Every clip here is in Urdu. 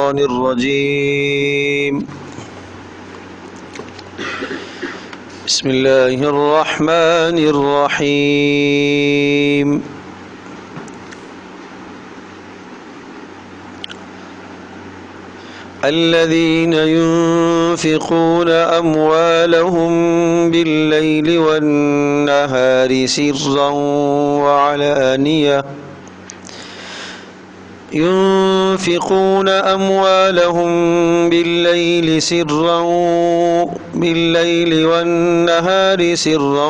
الشيطان الرجيم بسم الله الرحمن الرحيم الذين ينفقون أموالهم بالليل والنهار سرا وعلانية ينفقون أموالهم بالليل والنهار سرا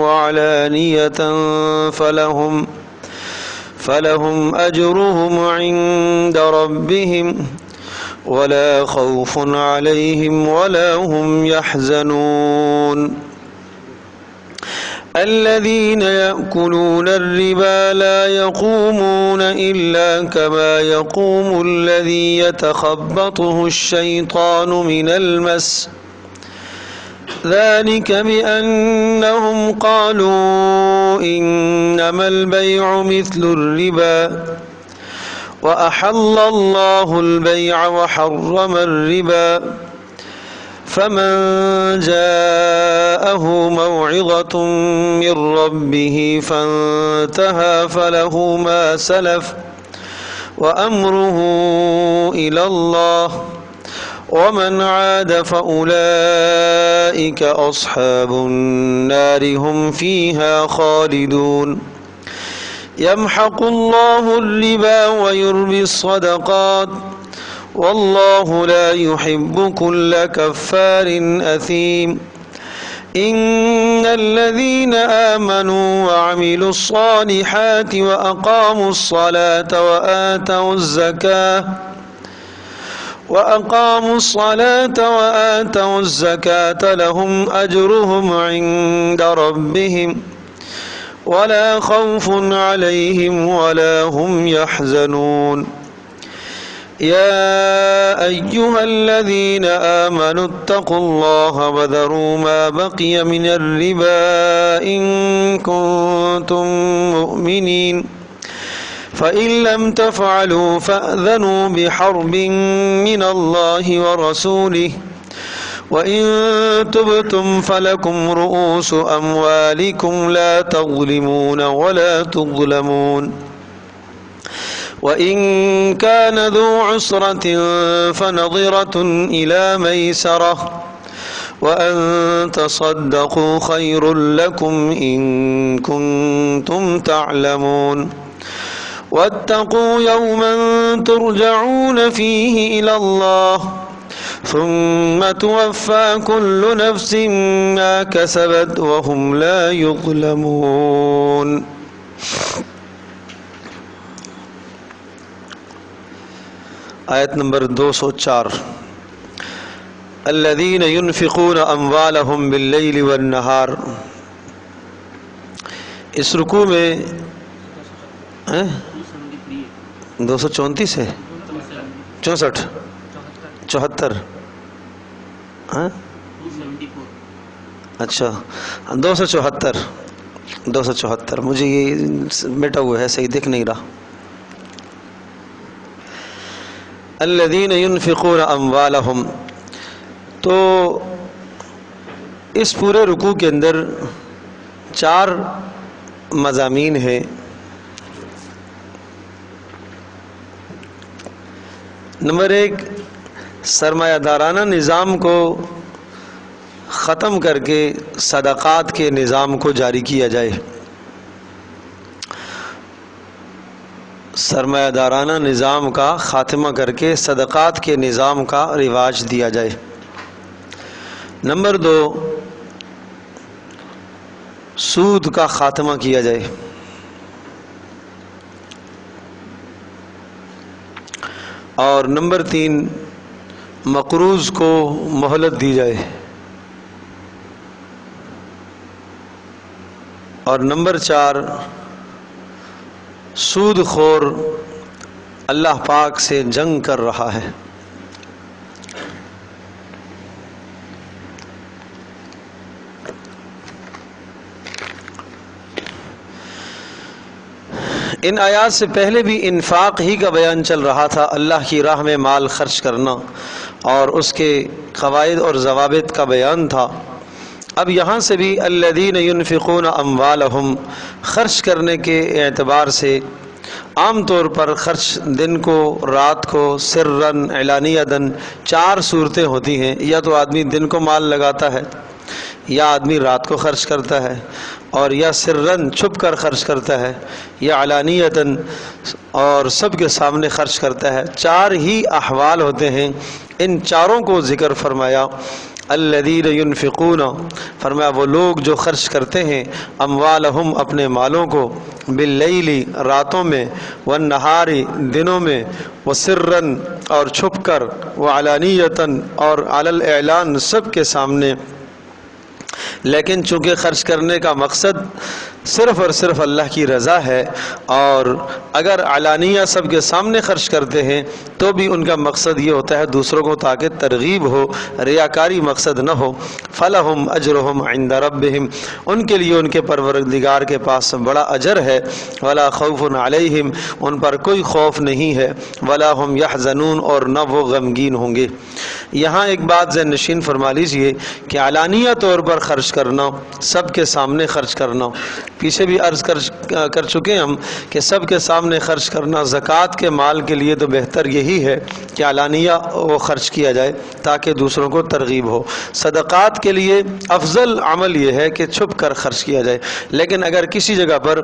وعلانية فلهم أجرهم عند ربهم ولا خوف عليهم ولا هم يحزنون الذين يأكلون الربا لا يقومون إلا كما يقوم الذي يتخبطه الشيطان من المس ذلك بأنهم قالوا إنما البيع مثل الربا وأحل الله البيع وحرم الربا فمن جاءه موعظة من ربه فانتهى فله ما سلف وأمره إلى الله ومن عاد فأولئك أصحاب النار هم فيها خالدون يمحق الله الربا ويربي الصدقات والله لا يحب كل كفار أثيم إن الذين آمنوا وعملوا الصالحات وأقاموا الصلاة وآتوا الزكاة لهم أجرهم عند ربهم ولا خوف عليهم ولا هم يحزنون يا أيها الذين آمنوا اتقوا الله وذروا ما بقي من الربا إن كنتم مؤمنين فإن لم تفعلوا فأذنوا بحرب من الله ورسوله وإن تبتم فلكم رؤوس أموالكم لا تظلمون ولا تظلمون وإن كان ذو عسرة فنظرة إلى ميسرة وأن تصدقوا خير لكم إن كنتم تعلمون واتقوا يوما ترجعون فيه إلى الله ثم توفى كل نفس ما كسبت وهم لا يظلمون آیت نمبر 204 الذین ينفقون اموالهم باللیل والنہار. اس رکوع میں 234 ہے 64 74 اچھا 274 مجھے یہ مٹا ہوا ہے صحیح دیکھ نہیں رہا. الذین ينفقون اموالهم. تو اس پورے رکوع کے اندر 4 مضامین ہیں. نمبر 1 سرمایہ دارانہ نظام کو ختم کر کے صدقات کے نظام کو جاری کیا جائے. سرمایہ دارانہ نظام کا خاتمہ کر کے صدقات کے نظام کا رواج دیا جائے. نمبر 2 سود کا خاتمہ کیا جائے. اور نمبر 3 مقروض کو مہلت دی جائے. اور نمبر 4 سود خور اللہ پاک سے جنگ کر رہا ہے. ان آیات سے پہلے بھی انفاق ہی کا بیان چل رہا تھا، اللہ کی راہ میں مال خرچ کرنا اور اس کے قواعد اور ضوابط کا بیان تھا۔ اب یہاں سے بھی الذین ينفقون اموالہم، خرچ کرنے کے اعتبار سے عام طور پر خرچ دن کو، رات کو، سرًا علانیۃً 4 صورتیں ہوتی ہیں۔ یا تو آدمی دن کو مال لگاتا ہے، یا آدمی رات کو خرچ کرتا ہے، اور یا سرًا چھپ کر خرچ کرتا ہے، یا علانیۃً اور سب کے سامنے خرچ کرتا ہے۔ 4 ہی احوال ہوتے ہیں، ان چاروں کو ذکر فرمایا۔ الذین ينفقون، فرمایا وہ لوگ جو خرچ کرتے ہیں، اموالہم اپنے مالوں کو، باللیل راتوں میں، والنہار دنوں میں، وسرًا اور چھپ کر، وعلانیۃً اور علی الاعلان سب کے سامنے۔ لیکن چونکہ خرچ کرنے کا مقصد صرف اور صرف اللہ کی رضا ہے، اور اگر علانیہ سب کے سامنے خرچ کرتے ہیں تو بھی ان کا مقصد یہ ہوتا ہے دوسروں کو تاکہ ترغیب ہو، ریاکاری مقصد نہ ہو۔ فلہم اجرہم عند ربہم، ان کے لیے ان کے پروردگار کے پاس بڑا اجر ہے۔ ولا خوف علیہم، ان پر کوئی خوف نہیں ہے۔ ولا ہم یحزنون، اور نہ وہ غمگین ہوں گے۔ یہاں ایک بات ذہن نشین فرما لیجئے کہ علانیہ طور پر خرچ کرنا، سب کے سامنے خرچ کرنا، پیچھے بھی عرض کر چکے ہم کہ سب کے سامنے خرچ کرنا زکوٰۃ کے مال کے لیے تو بہتر یہی ہے کہ علانیہ وہ خرچ کیا جائے تاکہ دوسروں کو ترغیب ہو۔ صدقات کے لیے افضل عمل یہ ہے کہ چھپ کر خرچ کیا جائے، لیکن اگر کسی جگہ پر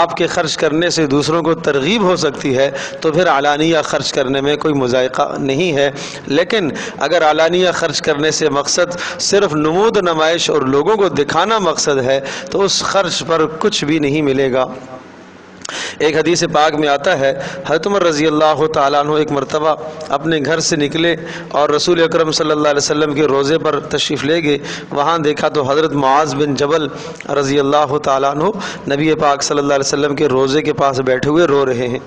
آپ کے خرچ کرنے سے دوسروں کو ترغیب ہو سکتی ہے تو پھر علانیہ خرچ کرنے میں کوئی مذائقہ نہیں ہے۔ لیکن اگر علانیہ خرچ کرنے سے مقصد صرف نمود نمائش اور لوگوں کو دکھانا مقصد ہے تو اس خرچ پر کچھ بھی نہیں ملے گا۔ ایک حدیث پاک میں آتا ہے، حضرت عمر رضی اللہ تعالیٰ عنہ ایک مرتبہ اپنے گھر سے نکلے اور رسول اکرم صلی اللہ علیہ وسلم کے روضے پر تشریف لے گئے۔ وہاں دیکھا تو حضرت معاذ بن جبل رضی اللہ تعالیٰ عنہ نبی پاک صلی اللہ علیہ وسلم کے روضے کے پاس بیٹھے ہوئے رو رہے ہیں۔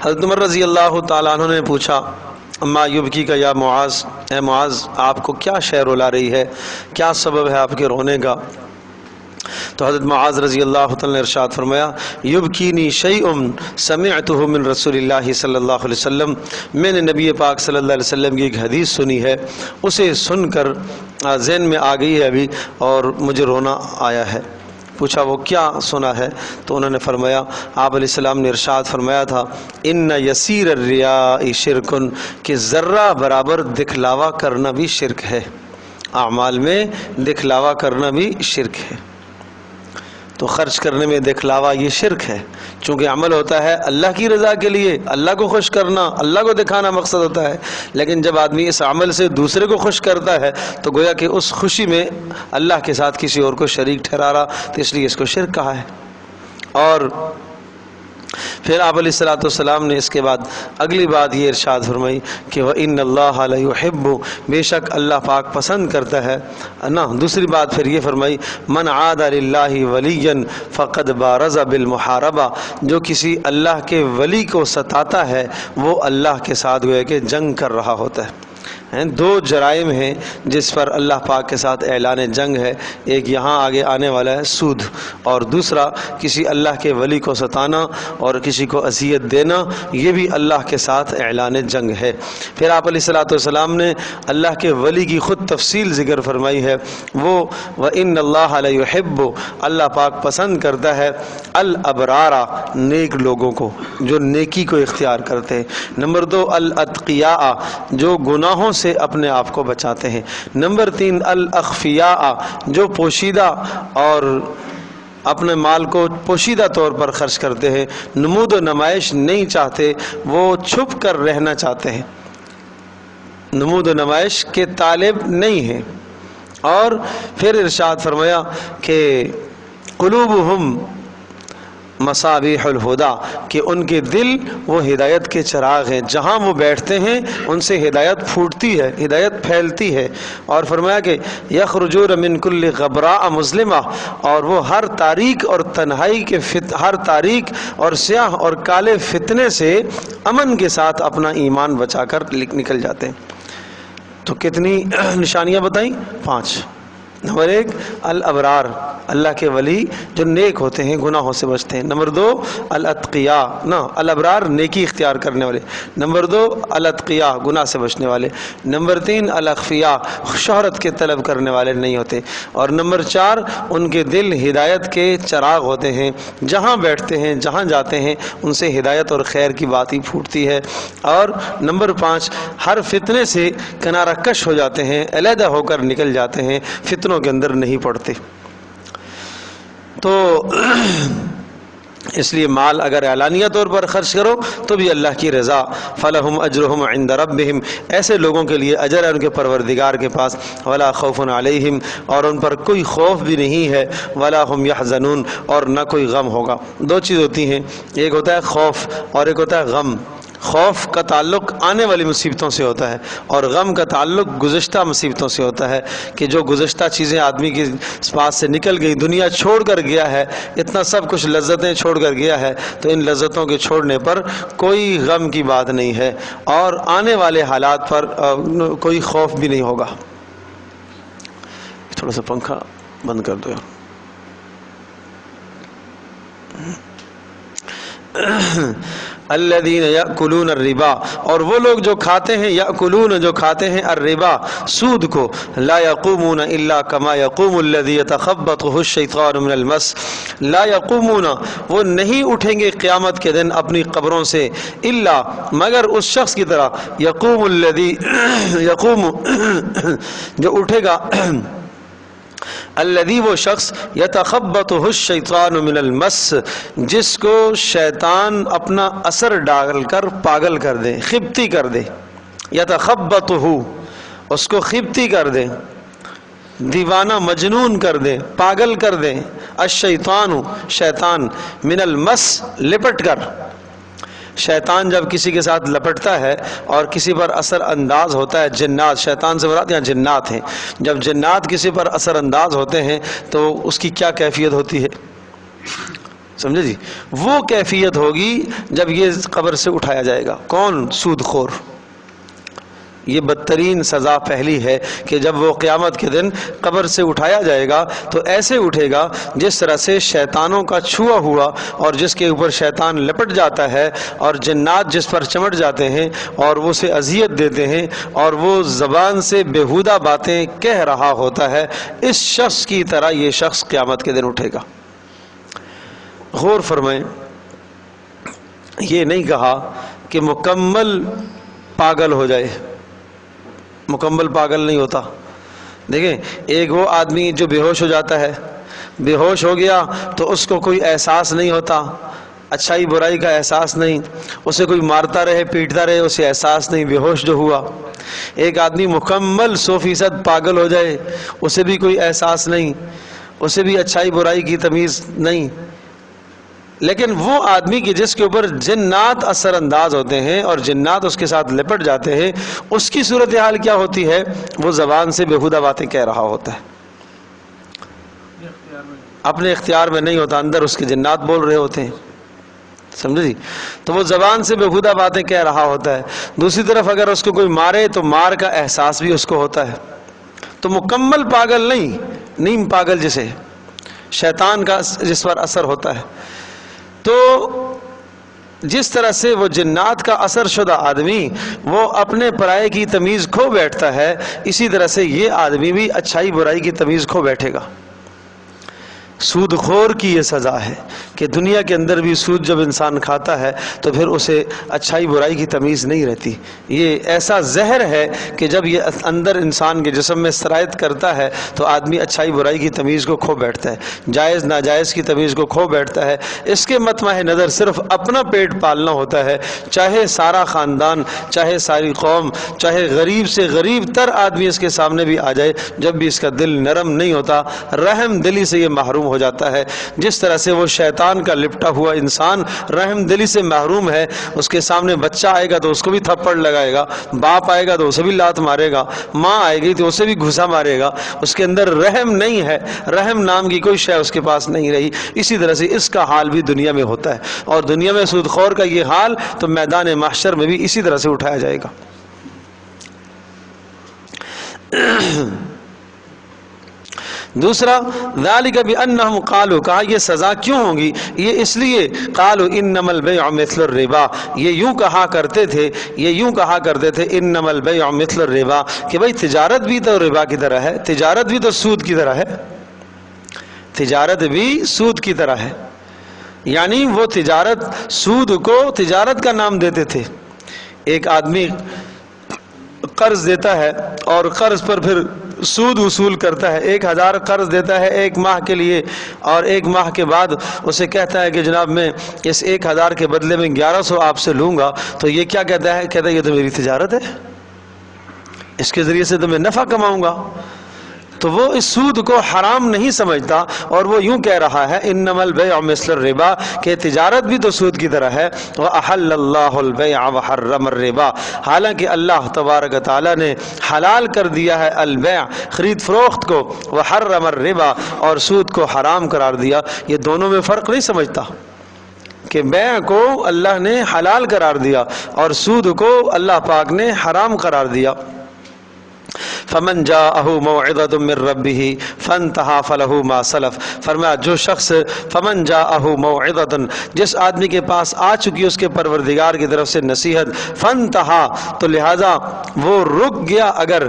حضرت عمر رضی اللہ تعالیٰ عنہ نے پوچھا، اما یبکی کا یا معاذ، اے معاذ آپ کو کیا شے رلا رہی ہے، کیا سبب ہے آپ کے رونے کا؟ تو حضرت معاذ رضی اللہ تعالیٰ نے ارشاد فرمایا، یبکینی شیء سمعتہ من رسول اللہ صلی اللہ علیہ وسلم، میں نے نبی پاک صلی اللہ علیہ وسلم کی ایک حدیث سنی ہے، اسے سن کر ذہن میں آ گئی ہے ابھی اور مجھے رونا آیا ہے۔ پوچھا وہ کیا سنا ہے؟ تو انہوں نے فرمایا، آپ علیہ السلام نے ارشاد فرمایا تھا، ان یسیر الریاء شرک، کہ ذرہ برابر دکھلاوا کرنا بھی شرک ہے، اعمال میں دکھلاوا کرنا بھی شرک ہے۔ تو خرچ کرنے میں دکھلاوا یہ شرک ہے، چونکہ عمل ہوتا ہے اللہ کی رضا کے لیے، اللہ کو خوش کرنا، اللہ کو دکھانا مقصد ہوتا ہے۔ لیکن جب آدمی اس عمل سے دوسرے کو خوش کرتا ہے تو گویا کہ اس خوشی میں اللہ کے ساتھ کسی اور کو شریک ٹھہرا رہا، تو اس لیے اس کو شرک کہا ہے۔ اور پھر آپ علیہ الصلوۃ والسلام نے اس کے بعد اگلی بات یہ ارشاد فرمائی کہ وَإِنَّ اللَّهَ لَيُحِبُّ، بے شک اللہ پاک پسند کرتا ہے نا۔ دوسری بات پھر یہ فرمائی، مَنْ عَادَ لِلَّهِ وَلِيًّا فَقَدْ بَارَزَ بِالْمُحَارَبَةِ، جو کسی اللہ کے ولی کو ستاتا ہے وہ اللہ کے ساتھ گویا کہ جنگ کر رہا ہوتا ہے۔ 2 جرائم ہیں جس پر اللہ پاک کے ساتھ اعلان جنگ ہے، ایک یہاں آگے آنے والا ہے سود، اور دوسرا کسی اللہ کے ولی کو ستانا اور کسی کو اذیت دینا، یہ بھی اللہ کے ساتھ اعلان جنگ ہے۔ پھر آپ علیہ الصلوۃ والسلام نے اللہ کے ولی کی خود تفصیل ذکر فرمائی ہے، وہ وَإِنَّ اللَّهَ لَيُحِبُّ، اللہ پاک پسند کرتا ہے الابرارا، نیک لوگوں کو جو نیکی کو اختیار کرتے ہیں۔ نمبر 2 الاتقیاء، جو گناہوں سے اپنے آپ کو بچاتے ہیں۔ نمبر 3 الاخفیاء، جو پوشیدہ اور اپنے مال کو پوشیدہ طور پر خرچ کرتے ہیں، نمود و نمائش نہیں چاہتے، وہ چھپ کر رہنا چاہتے ہیں، نمود و نمائش کے طالب نہیں ہیں۔ اور پھر ارشاد فرمایا کہ قلوبہم مصابیح الہدا، کہ ان کے دل وہ ہدایت کے چراغ ہیں، جہاں وہ بیٹھتے ہیں ان سے ہدایت پھوٹتی ہے، ہدایت پھیلتی ہے۔ اور فرمایا کہ یخرجون من کل غبراء مظلمہ، اور وہ ہر تاریک اور تنہائی کے ہر تاریک اور سیاہ اور کالے فتنے سے امن کے ساتھ اپنا ایمان بچا کر نکل جاتے ہیں۔ تو کتنی نشانیاں بتائیں؟ 5۔ نمبر 1 الابرار، اللہ کے ولی جو نیک ہوتے ہیں، گناہوں سے بچتے ہیں۔ نمبر 2 الاتقیاء، نا الابرار نیکی اختیار کرنے والے۔ نمبر 2 الاتقیاء گناہ سے بچنے والے۔ نمبر 3 الاخفیاء شہرت کے طلب کرنے والے نہیں ہوتے۔ اور نمبر 4 ان کے دل ہدایت کے چراغ ہوتے ہیں، جہاں بیٹھتے ہیں جہاں جاتے ہیں ان سے ہدایت اور خیر کی بات ہی پھوٹتی ہے۔ اور نمبر 5 ہر فتنے سے کنارہ کش ہو جاتے ہیں، علیحدہ ہو کر نکل جاتے ہیں، فتنوں کے اندر نہیں پڑتے۔ تو اس لیے مال اگر اعلانیہ طور پر خرچ کرو تو بھی اللہ کی رضا، فلہم اجرہم عند ربہم، ایسے لوگوں کے لیے اجر ہے ان کے پروردگار کے پاس، ولا خوف علیہم، اور ان پر کوئی خوف بھی نہیں ہے، ولا ہم یحزنون، اور نہ کوئی غم ہوگا۔ دو چیز ہوتی ہیں، ایک ہوتا ہے خوف اور ایک ہوتا ہے غم۔ خوف کا تعلق آنے والی مصیبتوں سے ہوتا ہے اور غم کا تعلق گزشتہ مصیبتوں سے ہوتا ہے، کہ جو گزشتہ چیزیں آدمی کے پاس سے نکل گئی، دنیا چھوڑ کر گیا ہے، اتنا سب کچھ لذتیں چھوڑ کر گیا ہے، تو ان لذتوں کے چھوڑنے پر کوئی غم کی بات نہیں ہے اور آنے والے حالات پر کوئی خوف بھی نہیں ہوگا۔ تھوڑا سا پنکھا بند کر دو یار۔ الذین یأکلون الربا، اور وہ لوگ جو کھاتے ہیں، یأکلون جو کھاتے ہیں، الربا سود کو، لا یقومون الا کما یقوم الذی یتخبطہ الشیطان من المس، لا یقومون وہ نہیں اٹھیں گے قیامت کے دن اپنی قبروں سے، الا مگر اس شخص کی طرح، یقوم الذی یقوم جو اٹھے گا، الذی وہ شخص، یتخبطہ الشیطان من المس جس کو شیطان اپنا اثر ڈال کر پاگل کر دے، خبتی کر دے، یتخبطہ اس کو خبتی کر دے، دیوانہ مجنون کر دے، پاگل کر دے، الشیطان شیطان، من المس لپٹ کر۔ شیطان جب کسی کے ساتھ لپٹتا ہے اور کسی پر اثر انداز ہوتا ہے، جنات، شیطان سے مراد یہاں جنات ہیں، جب جنات کسی پر اثر انداز ہوتے ہیں تو اس کی کیا کیفیت ہوتی ہے، سمجھے جی؟ وہ کیفیت ہوگی جب یہ قبر سے اٹھایا جائے گا۔ کون؟ سود خور۔ یہ بدترین سزا پہلی ہے کہ جب وہ قیامت کے دن قبر سے اٹھایا جائے گا تو ایسے اٹھے گا جس طرح سے شیطانوں کا چھوا ہوا اور جس کے اوپر شیطان لپٹ جاتا ہے اور جنات جس پر چمٹ جاتے ہیں اور وہ اسے اذیت دیتے ہیں اور وہ زبان سے بیہودہ باتیں کہہ رہا ہوتا ہے، اس شخص کی طرح یہ شخص قیامت کے دن اٹھے گا۔ غور فرمائیں، یہ نہیں کہا کہ مکمل پاگل ہو جائے، مکمل پاگل نہیں ہوتا۔ دیکھیں، ایک وہ آدمی جو بے ہوش ہو جاتا ہے، بے ہوش ہو گیا تو اس کو کوئی احساس نہیں ہوتا، اچھائی برائی کا احساس نہیں، اسے کوئی مارتا رہے پیٹتا رہے اسے احساس نہیں، بے ہوش جو ہوا۔ ایک آدمی مکمل 100% پاگل ہو جائے، اسے بھی کوئی احساس نہیں، اسے بھی اچھائی برائی کی تمیز نہیں۔ لیکن وہ آدمی کی جس کے اوپر جنات اثر انداز ہوتے ہیں اور جنات اس کے ساتھ لپٹ جاتے ہیں، اس کی صورتحال کیا ہوتی ہے؟ وہ زبان سے بیہودہ باتیں کہہ رہا ہوتا ہے، اپنے اختیار میں نہیں ہوتا، اندر اس کے جنات بول رہے ہوتے ہیں، سمجھے جی؟ تو وہ زبان سے بیہودہ باتیں کہہ رہا ہوتا ہے۔ دوسری طرف اگر اس کو کوئی مارے تو مار کا احساس بھی اس کو ہوتا ہے۔ تو مکمل پاگل نہیں، نیم پاگل جسے شیطان کا جس پر اثر ہوتا ہے۔ تو جس طرح سے وہ جنات کا اثر شدہ آدمی وہ اپنے پرائے کی تمیز کھو بیٹھتا ہے، اسی طرح سے یہ آدمی بھی اچھائی برائی کی تمیز کھو بیٹھے گا۔ سود خور کی یہ سزا ہے کہ دنیا کے اندر بھی سود جب انسان کھاتا ہے تو پھر اسے اچھائی برائی کی تمیز نہیں رہتی۔ یہ ایسا زہر ہے کہ جب یہ اندر انسان کے جسم میں سرایت کرتا ہے تو آدمی اچھائی برائی کی تمیز کو کھو بیٹھتا ہے، جائز ناجائز کی تمیز کو کھو بیٹھتا ہے۔ اس کے مطمع نظر صرف اپنا پیٹ پالنا ہوتا ہے، چاہے سارا خاندان، چاہے ساری قوم، چاہے غریب سے غریب تر آدمی اس کے سامنے بھی آ جائے، جب بھی اس کا دل نرم نہیں ہوتا، رحم دلی سے یہ محروم ہو جاتا ہے۔ جس طرح سے وہ شیطان کا لپٹا ہوا انسان رحم دلی سے محروم ہے، اس کے سامنے بچہ آئے گا تو اس کو بھی تھپڑ لگائے گا، باپ آئے گا تو اسے بھی لات مارے گا، ماں آئے گی تو اسے بھی گھسا مارے گا، اس کے اندر رحم نہیں ہے، رحم نام کی کوئی شے اس کے پاس نہیں رہی۔ اسی طرح سے اس کا حال بھی دنیا میں ہوتا ہے، اور دنیا میں سود خور کا یہ حال تو میدان محشر میں بھی اسی طرح سے اٹھایا جائے گا۔ دوسرا ذالک بانہم قالوا، کہا یہ سزا کیوں ہوگی؟ یہ اس لیے قالوا انما البیع مثل الربا، یہ یوں کہا کرتے تھے انما البیع مثل الربا، کہ بھئی تجارت بھی تو ربا کی طرح ہے، تجارت بھی تو سود کی طرح ہے، تجارت بھی سود کی طرح ہے۔ یعنی وہ تجارت، سود کو تجارت کا نام دیتے تھے۔ ایک آدمی قرض دیتا ہے اور قرض پر پھر سود وصول کرتا ہے، 1000 قرض دیتا ہے 1 ماہ کے لیے، اور 1 ماہ کے بعد اسے کہتا ہے کہ جناب میں اس 1000 کے بدلے میں 1100 آپ سے لوں گا، تو یہ کیا کہتا ہے؟ کہتا ہے یہ تو میری تجارت ہے، اس کے ذریعے سے تو میں نفع کماؤں گا۔ تو وہ اس سود کو حرام نہیں سمجھتا، اور وہ یوں کہہ رہا ہے انما البیع مثل الربا، کہ تجارت بھی تو سود کی طرح ہے۔ وَأَحَلَّ اللَّهُ الْبَيْعَ وَحَرَّمَ الرِّبَا، حالانکہ اللہ تبارک و تعالیٰ نے حلال کر دیا ہے البیع، خرید فروخت کو، وحرم الربا، اور سود کو حرام قرار دیا۔ یہ دونوں میں فرق نہیں سمجھتا کہ بیع کو اللہ نے حلال قرار دیا اور سود کو اللہ پاک نے حرام قرار دیا۔ فمن جاءہ موعظۃ من ربہ فانتہی فلہ ما سلف، فرمایا جو شخص فمن جاءہ موعظۃ، جس آدمی کے پاس آ چکی اس کے پروردگار کی طرف سے نصیحت، فانتہی، تو لہذا وہ رک گیا، اگر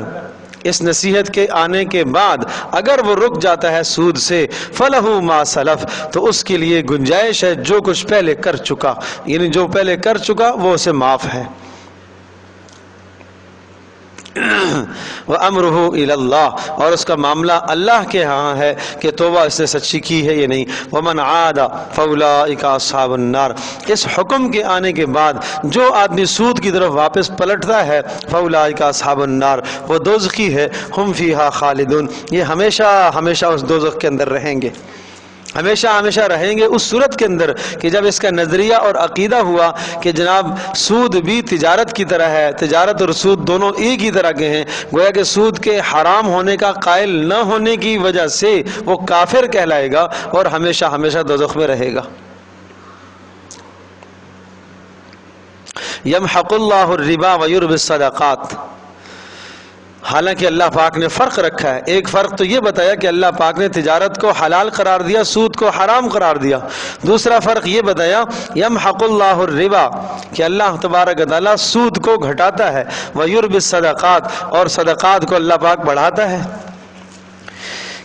اس نصیحت کے آنے کے بعد اگر وہ رک جاتا ہے سود سے، فلہ ما سلف، تو اس کے لیے گنجائش ہے جو کچھ پہلے کر چکا، یعنی جو پہلے کر چکا وہ اسے معاف ہے۔ وَأَمْرُهُ إِلَى اللَّهِ، اور اس کا معاملہ اللہ کے ہاں ہے کہ توبہ اس نے سچی کی ہے یا نہیں۔ وَمَنْ عَادَ فَأُولَٰئِكَ أَصْحَابُ النَّارِ، اس حکم کے آنے کے بعد جو آدمی سود کی طرف واپس پلٹتا ہے، فَأُولَٰئِكَ أَصْحَابُ النَّارِ، وہ دوزخی ہے، ہم فیہا خالدون، یہ ہمیشہ ہمیشہ اس دوزخ کے اندر رہیں گے، ہمیشہ ہمیشہ رہیں گے۔ اس صورت کے اندر کہ جب اس کا نظریہ اور عقیدہ ہوا کہ جناب سود بھی تجارت کی طرح ہے، تجارت اور سود دونوں ایک ہی طرح کے ہیں، گویا کہ سود کے حرام ہونے کا قائل نہ ہونے کی وجہ سے وہ کافر کہلائے گا اور ہمیشہ ہمیشہ دوزخ میں رہے گا۔ یمحق اللہ الربا ویربی الصدقات، حالانکہ اللہ پاک نے فرق رکھا ہے۔ ایک فرق تو یہ بتایا کہ اللہ پاک نے تجارت کو حلال قرار دیا، سود کو حرام قرار دیا۔ دوسرا فرق یہ بتایا یمحق اللہ الربا، کہ اللہ تبارک و تعالیٰ سود کو گھٹاتا ہے، ویربی الصدقات، اور صدقات کو اللہ پاک بڑھاتا ہے۔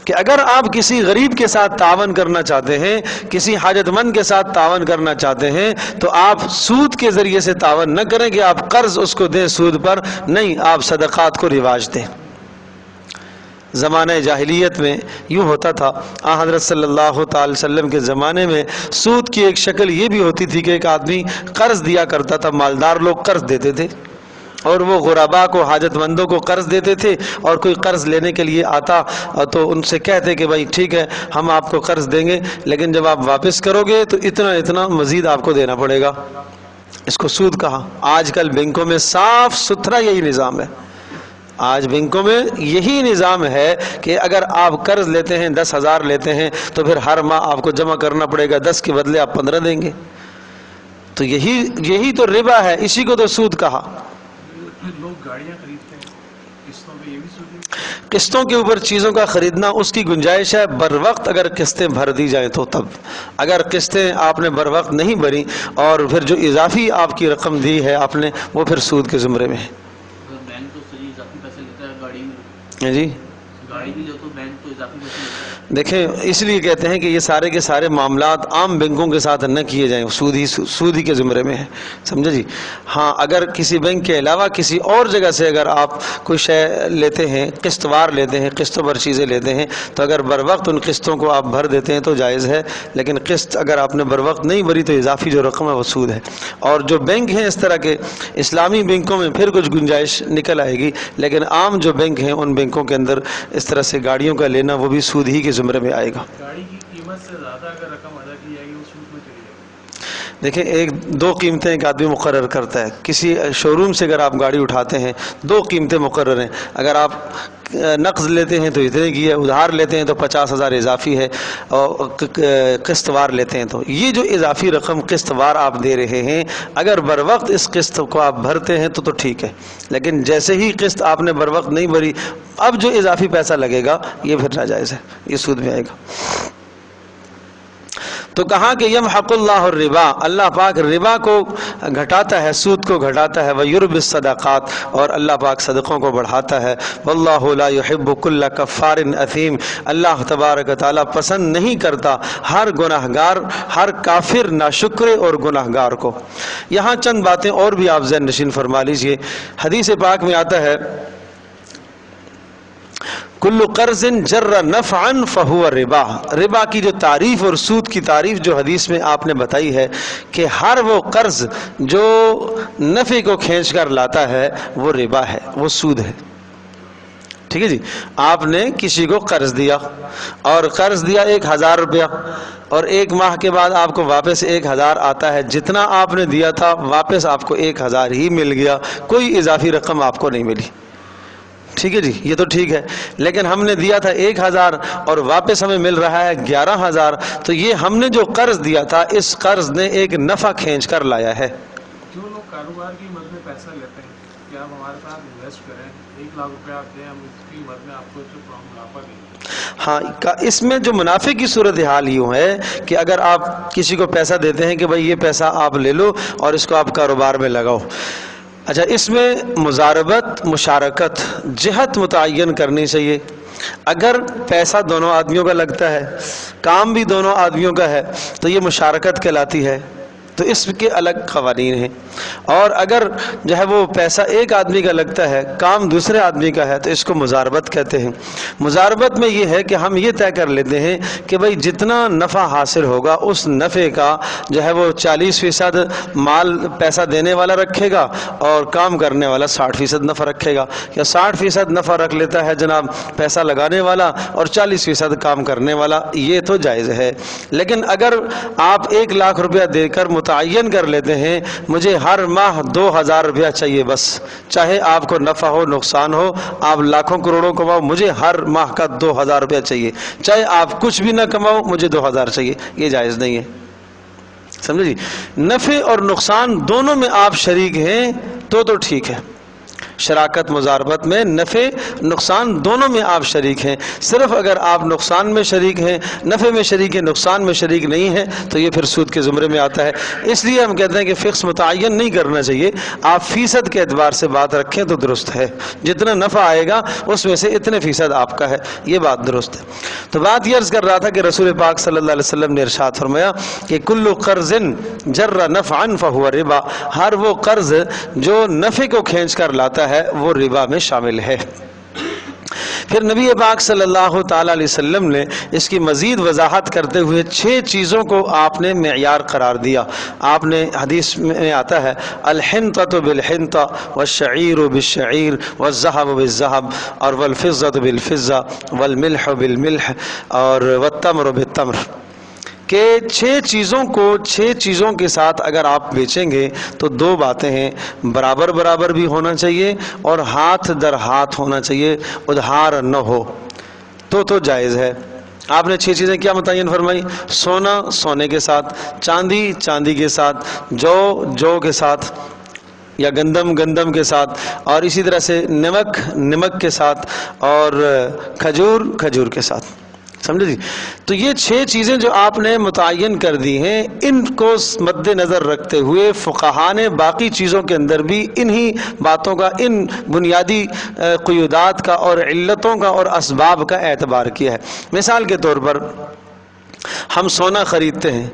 کہ اگر آپ کسی غریب کے ساتھ تعاون کرنا چاہتے ہیں، کسی حاجت مند کے ساتھ تعاون کرنا چاہتے ہیں، تو آپ سود کے ذریعے سے تعاون نہ کریں کہ آپ قرض اس کو دیں سود پر، نہیں، آپ صدقات کو رواج دیں۔ زمانہ جاہلیت میں یوں ہوتا تھا، حضرت صلی اللہ تعالی وسلم کے زمانے میں سود کی ایک شکل یہ بھی ہوتی تھی کہ ایک آدمی قرض دیا کرتا تھا، مالدار لوگ قرض دیتے تھے، اور وہ غربا کو، حاجت مندوں کو قرض دیتے تھے، اور کوئی قرض لینے کے لیے آتا تو ان سے کہتے کہ بھائی ٹھیک ہے ہم آپ کو قرض دیں گے، لیکن جب آپ واپس کرو گے تو اتنا اتنا مزید آپ کو دینا پڑے گا۔ اس کو سود کہا۔ آج کل بینکوں میں صاف ستھرا یہی نظام ہے، آج بینکوں میں یہی نظام ہے کہ اگر آپ قرض لیتے ہیں 10,000 لیتے ہیں تو پھر ہر ماہ آپ کو جمع کرنا پڑے گا، 10 کے بدلے آپ 15 دیں گے۔ تو یہی تو ربا ہے، اسی کو تو سود کہا۔ لوگ گاڑیاں خریدتے ہیں قسطوں پہ، یہ بھی سود ہے؟ قسطوں کے اوپر چیزوں کا خریدنا اس کی گنجائش ہے بر وقت اگر قسطیں بھر دی جائیں تو، تب اگر قسطیں آپ نے بر وقت نہیں بھری اور پھر جو اضافی آپ کی رقم دی ہے آپ نے، وہ پھر سود کے زمرے میں ہے۔ بینک تو صحیح اضافی پیسے لیتا ہے، گاڑی میں جی گاڑی بھی لو تو بینک تو اضافی پیسے لیتا ہے۔ دیکھیں اس لیے کہتے ہیں کہ یہ سارے کے سارے معاملات عام بینکوں کے ساتھ نہ کیے جائیں، سود ہی کے زمرے میں ہے، سمجھے جی۔ ہاں اگر کسی بینک کے علاوہ کسی اور جگہ سے اگر آپ کوئی شے لیتے ہیں، قسط وار لیتے ہیں، قسطوں پر چیزیں لیتے ہیں، تو اگر بر وقت ان قسطوں کو آپ بھر دیتے ہیں تو جائز ہے، لیکن قسط اگر آپ نے بر وقت نہیں بھری تو اضافی جو رقم ہے وہ سود ہے۔ اور جو بینک ہیں اس طرح کے اسلامی بینکوں میں پھر کچھ گنجائش نکل آئے گی، لیکن عام جو بینک ہیں ان بینکوں کے اندر اس طرح سے گاڑیوں کا لینا وہ بھی سود ہی کے زمرے میں آئے گا۔ گاڑی کی قیمت سے زیادہ اگر رقم ادا کی جائے گی وہ سود میں چلی جائے گی۔ دیکھیں ایک دو قیمتیں ایک آدمی مقرر کرتا ہے. کسی شو روم سے اگر آپ گاڑی اٹھاتے ہیں دو قیمتیں مقرر ہیں. اگر آپ نقد لیتے ہیں تو اتنے کی ہے, ادھار لیتے ہیں تو 50,000 اضافی ہے, اور قسط وار لیتے ہیں تو یہ جو اضافی رقم قسط وار آپ دے رہے ہیں اگر بر وقت اس قسط کو آپ بھرتے ہیں تو ٹھیک ہے, لیکن جیسے ہی قسط آپ نے بر وقت نہیں بھری اب جو اضافی پیسہ لگے گا یہ پھر ناجائز ہے, یہ سود میں آئے گا. تو کہا کہ یمحق اللہ الربا, اللہ پاک ربا کو گھٹاتا ہے, سود کو گھٹاتا ہے. ویربی الصدقات, اور اللہ پاک صدقوں کو بڑھاتا ہے. واللہ لا يحب كل کفار اثیم, اللہ تبارک و تعالیٰ پسند نہیں کرتا ہر گناہگار, ہر کافر ناشکر اور گناہگار کو. یہاں چند باتیں اور بھی آپ ذہن نشین فرما لیجئے. حدیث پاک میں آتا ہے کل قرض جر نفعا فہو ربا. ربا کی جو تعریف اور سود کی تعریف جو حدیث میں آپ نے بتائی ہے کہ ہر وہ قرض جو نفع کو کھینچ کر لاتا ہے وہ ربا ہے, وہ سود ہے. ٹھیک ہے جی, آپ نے کسی کو قرض دیا اور قرض دیا 1,000 روپیہ, اور ایک ماہ کے بعد آپ کو واپس 1,000 آتا ہے, جتنا آپ نے دیا تھا واپس آپ کو 1,000 ہی مل گیا, کوئی اضافی رقم آپ کو نہیں ملی. ٹھیک ہے جی, یہ تو ٹھیک ہے, لیکن ہم نے دیا تھا 1,000 اور واپس ہمیں مل رہا ہے 11,000, تو یہ ہم نے جو قرض دیا تھا اس قرض نے ایک نفع کھینچ کر لایا ہے. جو لوگ کاروبار کی مد میں پیسہ لیتے ہیں کہ آپ ہمارے ساتھ انویسٹ کریں, 1 لاکھ روپے آپ دیں, ہم اس کی مد میں آپ کو منافع دیں گے. ہاں, اس میں جو منافع کی صورتحال یوں ہے کہ اگر آپ کسی کو پیسہ دیتے ہیں کہ بھائی یہ پیسہ آپ لے لو اور اس کو آپ کاروبار میں لگاؤ. اچھا, اس میں مضاربت, مشارکت, جہت متعین کرنی چاہیے. اگر پیسہ دونوں آدمیوں کا لگتا ہے, کام بھی دونوں آدمیوں کا ہے, تو یہ مشارکت کہلاتی ہے, تو اس کے الگ قوانین ہیں. اور اگر جو ہے وہ پیسہ ایک آدمی کا لگتا ہے, کام دوسرے آدمی کا ہے, تو اس کو مضاربت کہتے ہیں. مضاربت میں یہ ہے کہ ہم یہ طے کر لیتے ہیں کہ بھئی جتنا نفع حاصل ہوگا اس نفع کا جو ہے وہ 40% مال پیسہ دینے والا رکھے گا اور کام کرنے والا 60% نفع رکھے گا, یا 60% نفع رکھ لیتا ہے جناب پیسہ لگانے والا اور 40% کام کرنے والا, یہ تو جائز ہے. لیکن اگر آپ 1 لاکھ روپیہ دے کر متعین کر لیتے ہیں مجھے ہر ماہ 2,000 روپیہ چاہیے بس, چاہے آپ کو نفع ہو نقصان ہو, آپ لاکھوں کروڑوں کماؤ, مجھے ہر ماہ کا 2,000 روپیہ چاہیے, چاہے آپ کچھ بھی نہ کماؤ مجھے 2,000 چاہیے, یہ جائز نہیں ہے. سمجھے جی, نفع اور نقصان دونوں میں آپ شریک ہیں تو ٹھیک ہے. شراکت مضاربت میں نفع نقصان دونوں میں آپ شریک ہیں. صرف اگر آپ نقصان میں شریک ہیں, نفع میں شریک ہیں, نقصان میں شریک نہیں ہیں, تو یہ پھر سود کے زمرے میں آتا ہے. اس لیے ہم کہتے ہیں کہ فکس متعین نہیں کرنا چاہیے, آپ فیصد کے اعتبار سے بات رکھیں تو درست ہے. جتنا نفع آئے گا اس میں سے اتنے فیصد آپ کا ہے, یہ بات درست ہے. تو بات یہ عرض کر رہا تھا کہ رسول پاک صلی اللہ علیہ وسلم نے ارشاد فرمایا کہ کل قرض جر نفعا فہو ربا, ہر وہ قرض جو نفع کو کھینچ کر لاتا ہے وہ ربا میں شامل ہے. پھر نبی پاک صلی اللہ تعالی علیہ وسلم نے اس کی مزید وضاحت کرتے ہوئے 6 چیزوں کو آپ نے معیار قرار دیا. آپ نے حدیث میں آتا ہے الحنطۃ بالحنطۃ والشعیر بالشعیر والذهب بالذهب اور والفضة بالفضة والملح بالملح اور والتمر بالتمر, کہ 6 چیزوں کے ساتھ اگر آپ بیچیں گے تو 2 باتیں ہیں, برابر برابر بھی ہونا چاہیے اور ہاتھ در ہاتھ ہونا چاہیے, ادھار نہ ہو تو جائز ہے. آپ نے 6 چیزیں کیا متعین فرمائی؟ سونا سونے کے ساتھ, چاندی چاندی کے ساتھ, جو کے ساتھ, یا گندم کے ساتھ, اور اسی طرح سے نمک کے ساتھ, اور کھجور کے ساتھ. سمجھے جی. تو یہ 6 چیزیں جو آپ نے متعین کر دی ہیں, ان کو مد نظر رکھتے ہوئے فقہاء نے باقی چیزوں کے اندر بھی انہی باتوں کا, ان بنیادی قیودات کا اور علتوں کا اور اسباب کا اعتبار کیا ہے. مثال کے طور پر ہم سونا خریدتے ہیں,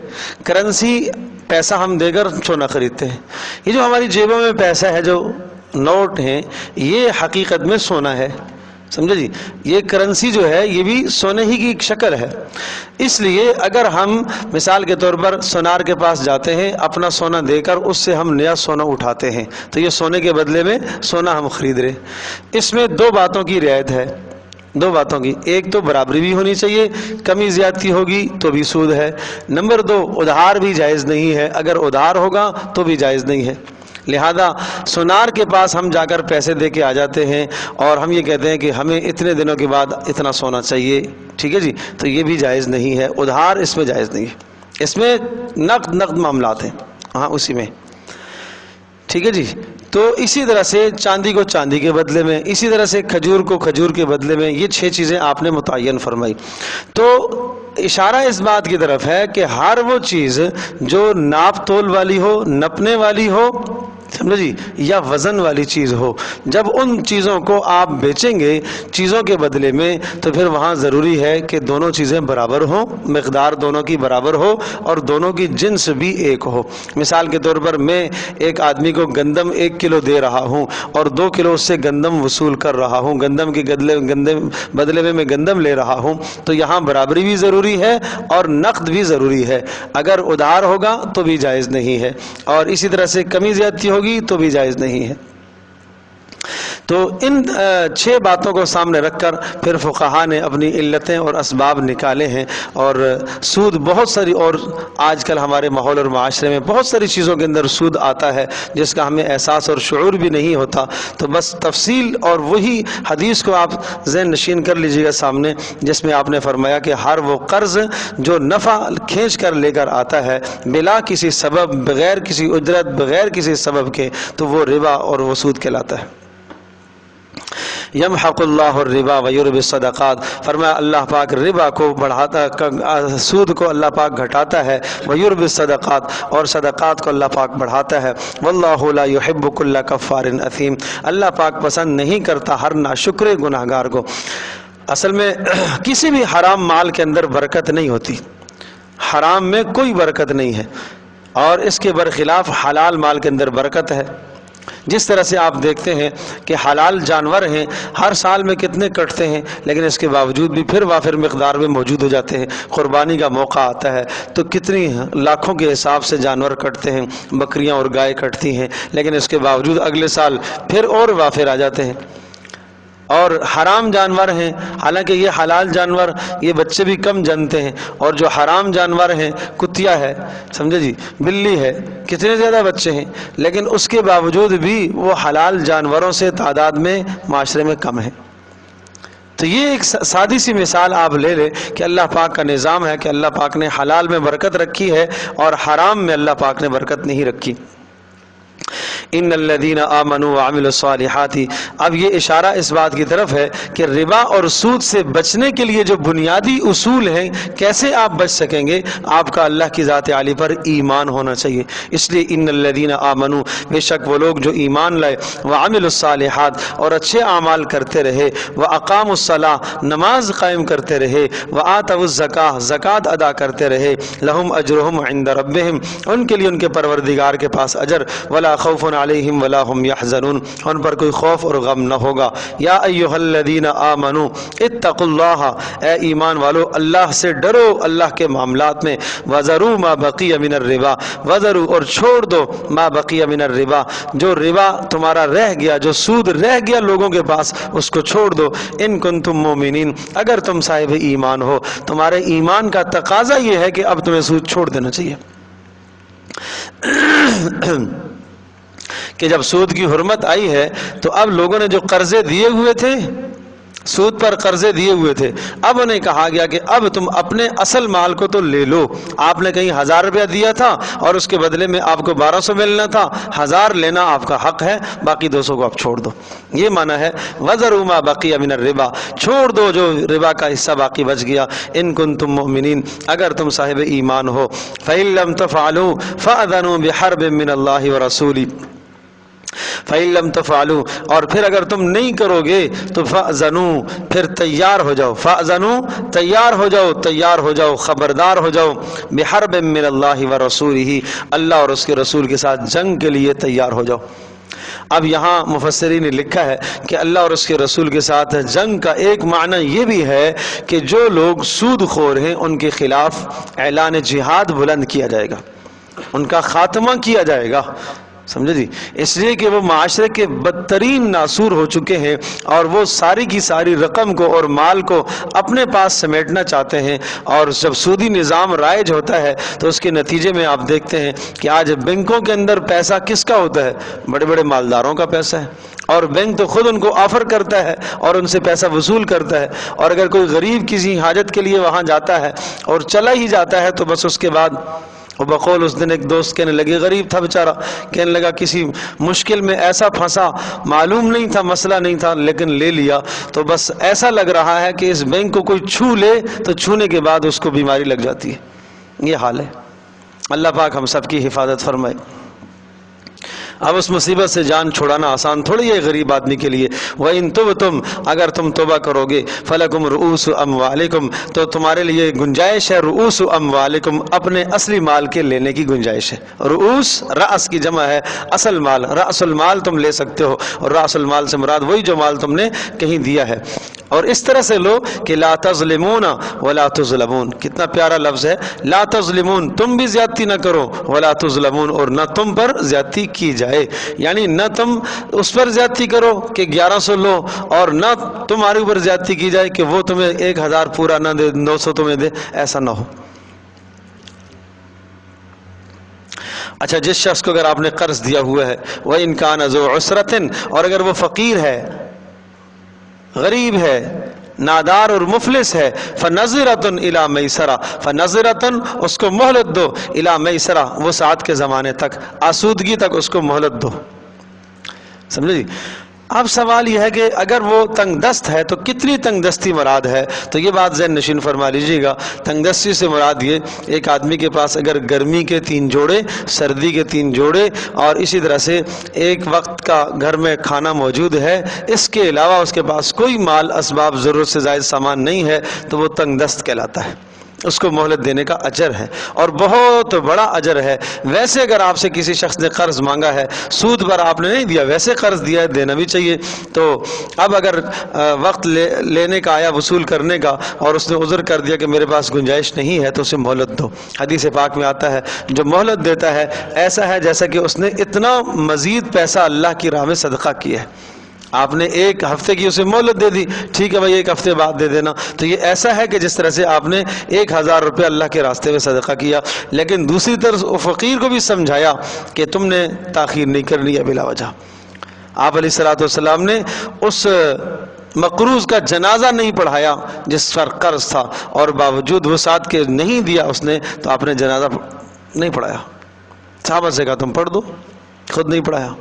کرنسی پیسہ ہم دے کر سونا خریدتے ہیں. یہ جو ہماری جیبوں میں پیسہ ہے, جو نوٹ ہیں, یہ حقیقت میں سونا ہے. سمجھے جی, یہ کرنسی جو ہے یہ بھی سونے ہی کی ایک شکل ہے. اس لیے اگر ہم مثال کے طور پر سونار کے پاس جاتے ہیں, اپنا سونا دے کر اس سے ہم نیا سونا اٹھاتے ہیں, تو یہ سونے کے بدلے میں سونا ہم خرید رہے. اس میں 2 باتوں کی رعایت ہے. دو باتوں کی، ایک تو برابری بھی ہونی چاہیے، کمی زیادتی ہوگی تو بھی سود ہے، نمبر دو ادھار بھی جائز نہیں ہے، اگر ادھار ہوگا تو بھی جائز نہیں ہے۔ لہذا سونار کے پاس ہم جا کر پیسے دے کے آ جاتے ہیں اور ہم یہ کہتے ہیں کہ ہمیں اتنے دنوں کے بعد اتنا سونا چاہیے، ٹھیک ہے جی، تو یہ بھی جائز نہیں ہے، ادھار اس میں جائز نہیں ہے، اس میں نقد معاملات ہیں، ہاں اسی میں، ٹھیک ہے جی۔ تو اسی طرح سے چاندی کو چاندی کے بدلے میں، اسی طرح سے کھجور کو کھجور کے بدلے میں، یہ 6 چیزیں آپ نے متعین فرمائی۔ تو اشارہ اس بات کی طرف ہے کہ ہر وہ چیز جو ناپ تول والی ہو، نپنے والی ہو، سمجھے جی، یا وزن والی چیز ہو، جب ان چیزوں کو آپ بیچیں گے چیزوں کے بدلے میں تو پھر وہاں ضروری ہے کہ دونوں چیزیں برابر ہوں، مقدار دونوں کی برابر ہو اور دونوں کی جنس بھی ایک ہو۔ مثال کے طور پر میں ایک آدمی کو گندم 1 کلو دے رہا ہوں اور 2 کلو اس سے گندم وصول کر رہا ہوں، گندم کے بدلے میں گندم لے رہا ہوں، تو یہاں برابری بھی ضروری ہے اور نقد بھی ضروری ہے۔ اگر ادھار ہوگا تو بھی جائز نہیں ہے، اور اسی طرح سے کمی زیادتی ہوگی تو بھی جائز نہیں ہے۔ تو ان 6 باتوں کو سامنے رکھ کر پھر فقہا نے اپنی علتیں اور اسباب نکالے ہیں، اور سود بہت ساری، اور آج کل ہمارے ماحول اور معاشرے میں بہت ساری چیزوں کے اندر سود آتا ہے جس کا ہمیں احساس اور شعور بھی نہیں ہوتا۔ تو بس تفصیل اور وہی حدیث کو آپ ذہن نشین کر لیجئے گا سامنے، جس میں آپ نے فرمایا کہ ہر وہ قرض جو نفع کھینچ کر لے کر آتا ہے بلا کسی سبب، بغیر کسی اجرت، بغیر کسی سبب کے، تو وہ ربا اور وہ سود کہلاتا ہے۔ یمحق اللہ الربا ویربی الصدقات، فرمایا اللہ پاک ربا کو بڑھاتا، سود کو اللہ پاک گھٹاتا ہے، ویربی الصدقات، اور صدقات کو اللہ پاک بڑھاتا ہے۔ واللہ لا یحب کل کفار اثیم، اللہ پاک پسند نہیں کرتا ہر ناشکر گناہگار کو۔ اصل میں کسی بھی حرام مال کے اندر برکت نہیں ہوتی، حرام میں کوئی برکت نہیں ہے، اور اس کے برخلاف حلال مال کے اندر برکت ہے۔ جس طرح سے آپ دیکھتے ہیں کہ حلال جانور ہیں، ہر سال میں کتنے کٹتے ہیں، لیکن اس کے باوجود بھی پھر وافر مقدار میں موجود ہو جاتے ہیں۔ قربانی کا موقع آتا ہے تو کتنی لاکھوں کے حساب سے جانور کٹتے ہیں، بکریاں اور گائے کٹتی ہیں، لیکن اس کے باوجود اگلے سال پھر اور وافر آ جاتے ہیں۔ اور حرام جانور ہیں، حالانکہ یہ حلال جانور یہ بچے بھی کم جنتے ہیں، اور جو حرام جانور ہیں، کتیا ہے، سمجھے جی، بلی ہے، کتنے زیادہ بچے ہیں، لیکن اس کے باوجود بھی وہ حلال جانوروں سے تعداد میں معاشرے میں کم ہے۔ تو یہ ایک سادی سی مثال آپ لے لیں کہ اللہ پاک کا نظام ہے کہ اللہ پاک نے حلال میں برکت رکھی ہے اور حرام میں اللہ پاک نے برکت نہیں رکھی۔ ان الذین آمنوا وعملوا الصالحات، اب یہ اشارہ اس بات کی طرف ہے کہ ربا اور سود سے بچنے کے لیے جو بنیادی اصول ہیں، کیسے آپ بچ سکیں گے؟ آپ کا اللہ کی ذات عالی پر ایمان ہونا چاہیے۔ اس لیے ان الذین آمنوا، بے شک وہ لوگ جو ایمان لائے، وعملوا الصالحات، اور اچھے اعمال کرتے رہے، واقاموا الصلاۃ، نماز قائم کرتے رہے، وآتوا الزکاۃ، زکوٰۃ ادا کرتے رہے، لہم اجرہم عند ربہم، ان کے لیے ان کے پروردگار کے پاس اجر، ولا خوف علیہم ولا هم یحزنون، ان پر کوئی خوف اور غم نہ ہوگا۔ یا ایھا الذین آمنوا اتقوا اللہ، اے ایمان والو اللہ سے ڈرو اللہ کے معاملات میں، وذروا ما بقی من الربا، وذروا، اور چھوڑ دو، ما بقی من الربا، جو ربا تمہارا رہ گیا، جو سود رہ گیا لوگوں کے پاس، اس کو چھوڑ دو، ان کنتم مومنین، اگر تم صاحب ایمان ہو۔ تمہارے ایمان کا تقاضا یہ ہے کہ اب تمہیں سود چھوڑ دینا چاہیے۔ کہ جب سود کی حرمت آئی ہے تو اب لوگوں نے جو قرضے دیے ہوئے تھے، سود پر قرضے دیے ہوئے تھے، اب انہیں کہا گیا کہ اب تم اپنے اصل مال کو تو لے لو۔ آپ نے کہیں 1000 روپیہ دیا تھا اور اس کے بدلے میں آپ کو 1200 ملنا تھا، 1000 لینا آپ کا حق ہے، باقی 200 کو آپ چھوڑ دو۔ یہ معنی ہے وَذَرُوا مَا بَقِيَ مِنَ الرِّبَا، چھوڑ دو جو ربا کا حصہ باقی بچ گیا، ان کنتم مؤمنین، اگر تم صاحب ایمان ہو۔ فَإِن لَّمْ تَفْعَلُوا فَأْذَنُوا بِحَرْبٍ مِّنَ اللَّهِ وَرَسُولِهِ، فَإِن لَّمْ تَفْعَلُوا، اور پھر اگر تم نہیں کرو گے تو فَأْذَنُوا، پھر تیار ہو جاؤ، فَأْذَنُوا، تیار ہو جاؤ، تیار ہو جاؤ، خبردار ہو جاؤ، بِحَرْبٍ مِّنَ اللَّهِ وَرَسُولِهِ، اللہ اور اس کے رسول کے ساتھ جنگ کے لیے تیار ہو جاؤ۔ اب یہاں مفسرین نے لکھا ہے کہ اللہ اور اس کے رسول کے ساتھ جنگ کا ایک معنی یہ بھی ہے کہ جو لوگ سود خور ہیں ان کے خلاف اعلان جہاد بلند کیا جائے گا، ان کا خاتمہ کیا جائے گا، سمجھے جی؟ اس لیے کہ وہ معاشرے کے بدترین ناسور ہو چکے ہیں اور وہ ساری کی ساری رقم کو اور مال کو اپنے پاس سمیٹنا چاہتے ہیں، اور جب سودی نظام رائج ہوتا ہے تو اس کے نتیجے میں آپ دیکھتے ہیں کہ آج بینکوں کے اندر پیسہ کس کا ہوتا ہے؟ بڑے بڑے مالداروں کا پیسہ ہے، اور بینک تو خود ان کو آفر کرتا ہے اور ان سے پیسہ وصول کرتا ہے، اور اگر کوئی غریب کسی حاجت کے لیے وہاں جاتا ہے اور چلا ہی جاتا ہے تو بس اس کے بعد وہ بقول اس دن ایک دوست کہنے لگے، غریب تھا بیچارہ، کہنے لگا کسی مشکل میں ایسا پھنسا، معلوم نہیں تھا، مسئلہ نہیں تھا، لیکن لے لیا، تو بس ایسا لگ رہا ہے کہ اس بینک کو کوئی چھو لے تو چھونے کے بعد اس کو بیماری لگ جاتی ہے۔ یہ حال ہے۔ اللہ پاک ہم سب کی حفاظت فرمائے۔ اب اس مصیبت سے جان چھڑانا آسان تھوڑی ہے غریب آدمی کے لیے۔ وَإِن تُبْتُمْ، اگر تم توبہ کرو گے، فَلَكُمْ رُؤُوسُ أَمْوَالِكُمْ، تو تمہارے لیے گنجائش ہے، رؤوس اموالکم، اپنے اصلی مال کے لینے کی گنجائش ہے۔ رؤوس رأس کی جمع ہے اصل مال، رأس المال تم لے سکتے ہو، اور رأس المال سے مراد وہی جو مال تم نے کہیں دیا ہے، اور اس طرح سے لو کہ لا تظلمون ولا تظلمون۔ کتنا پیارا لفظ ہے، لا تظلمون، تم بھی زیادتی نہ کرو، ولا تظلمون، اور نہ تم پر زیادتی کی جائے، یعنی نہ تم اس پر زیادتی کرو کہ 1100 لو، اور نہ تمہارے اوپر زیادتی کی جائے کہ وہ تمہیں 1000 پورا نہ دے، 900 تمہیں دے، ایسا نہ ہو۔ اچھا، جس شخص کو اگر آپ نے قرض دیا ہوا ہے، وَإِن كَانَ ذُو عُسْرَةٍ، اور اگر وہ فقیر ہے، غریب ہے، نادار اور مفلس ہے، فَنَظِرَةٌ إِلَى مَيْسَرَةٍ، فَنَظِرَةٌ، اس کو مہلت دو، إِلَى مَيْسَرَةٍ، وہ ساعت کے زمانے تک، آسودگی تک اس کو مہلت دو۔ سمجھے جی؟ اب سوال یہ ہے کہ اگر وہ تنگ دست ہے تو کتنی تنگ دستی مراد ہے؟ تو یہ بات ذہن نشین فرما لیجیے گا۔ تنگ دستی سے مراد یہ، ایک آدمی کے پاس اگر گرمی کے 3 جوڑے، سردی کے 3 جوڑے، اور اسی طرح سے ایک وقت کا گھر میں کھانا موجود ہے، اس کے علاوہ اس کے پاس کوئی مال اسباب ضرورت سے زائد سامان نہیں ہے، تو وہ تنگ دست کہلاتا ہے۔ اس کو مہلت دینے کا اجر ہے، اور بہت بڑا اجر ہے۔ ویسے اگر آپ سے کسی شخص نے قرض مانگا ہے، سود پر آپ نے نہیں دیا، ویسے قرض دیا ہے، دینا بھی چاہیے، تو اب اگر وقت لینے کا آیا، وصول کرنے کا، اور اس نے عذر کر دیا کہ میرے پاس گنجائش نہیں ہے، تو اسے مہلت دو۔ حدیث پاک میں آتا ہے جو مہلت دیتا ہے ایسا ہے جیسا کہ اس نے اتنا مزید پیسہ اللہ کی راہ میں صدقہ کیا ہے۔ آپ نے 1 ہفتے کی اسے مہلت دے دی، ٹھیک ہے بھائی 1 ہفتے بعد دے دینا، تو یہ ایسا ہے کہ جس طرح سے آپ نے 1000 روپے اللہ کے راستے میں صدقہ کیا، لیکن دوسری طرف فقیر کو بھی سمجھایا کہ تم نے تاخیر نہیں کرنی ہے بلا وجہ۔ آپ علیہ الصلوۃ والسلام نے اس مقروض کا جنازہ نہیں پڑھایا جس پر قرض تھا، اور باوجود وسعت کے نہیں دیا اس نے، تو آپ نے جنازہ نہیں پڑھایا۔ صحابہ سے کہا تم پڑھ دو، خود نہیں پڑھایا۔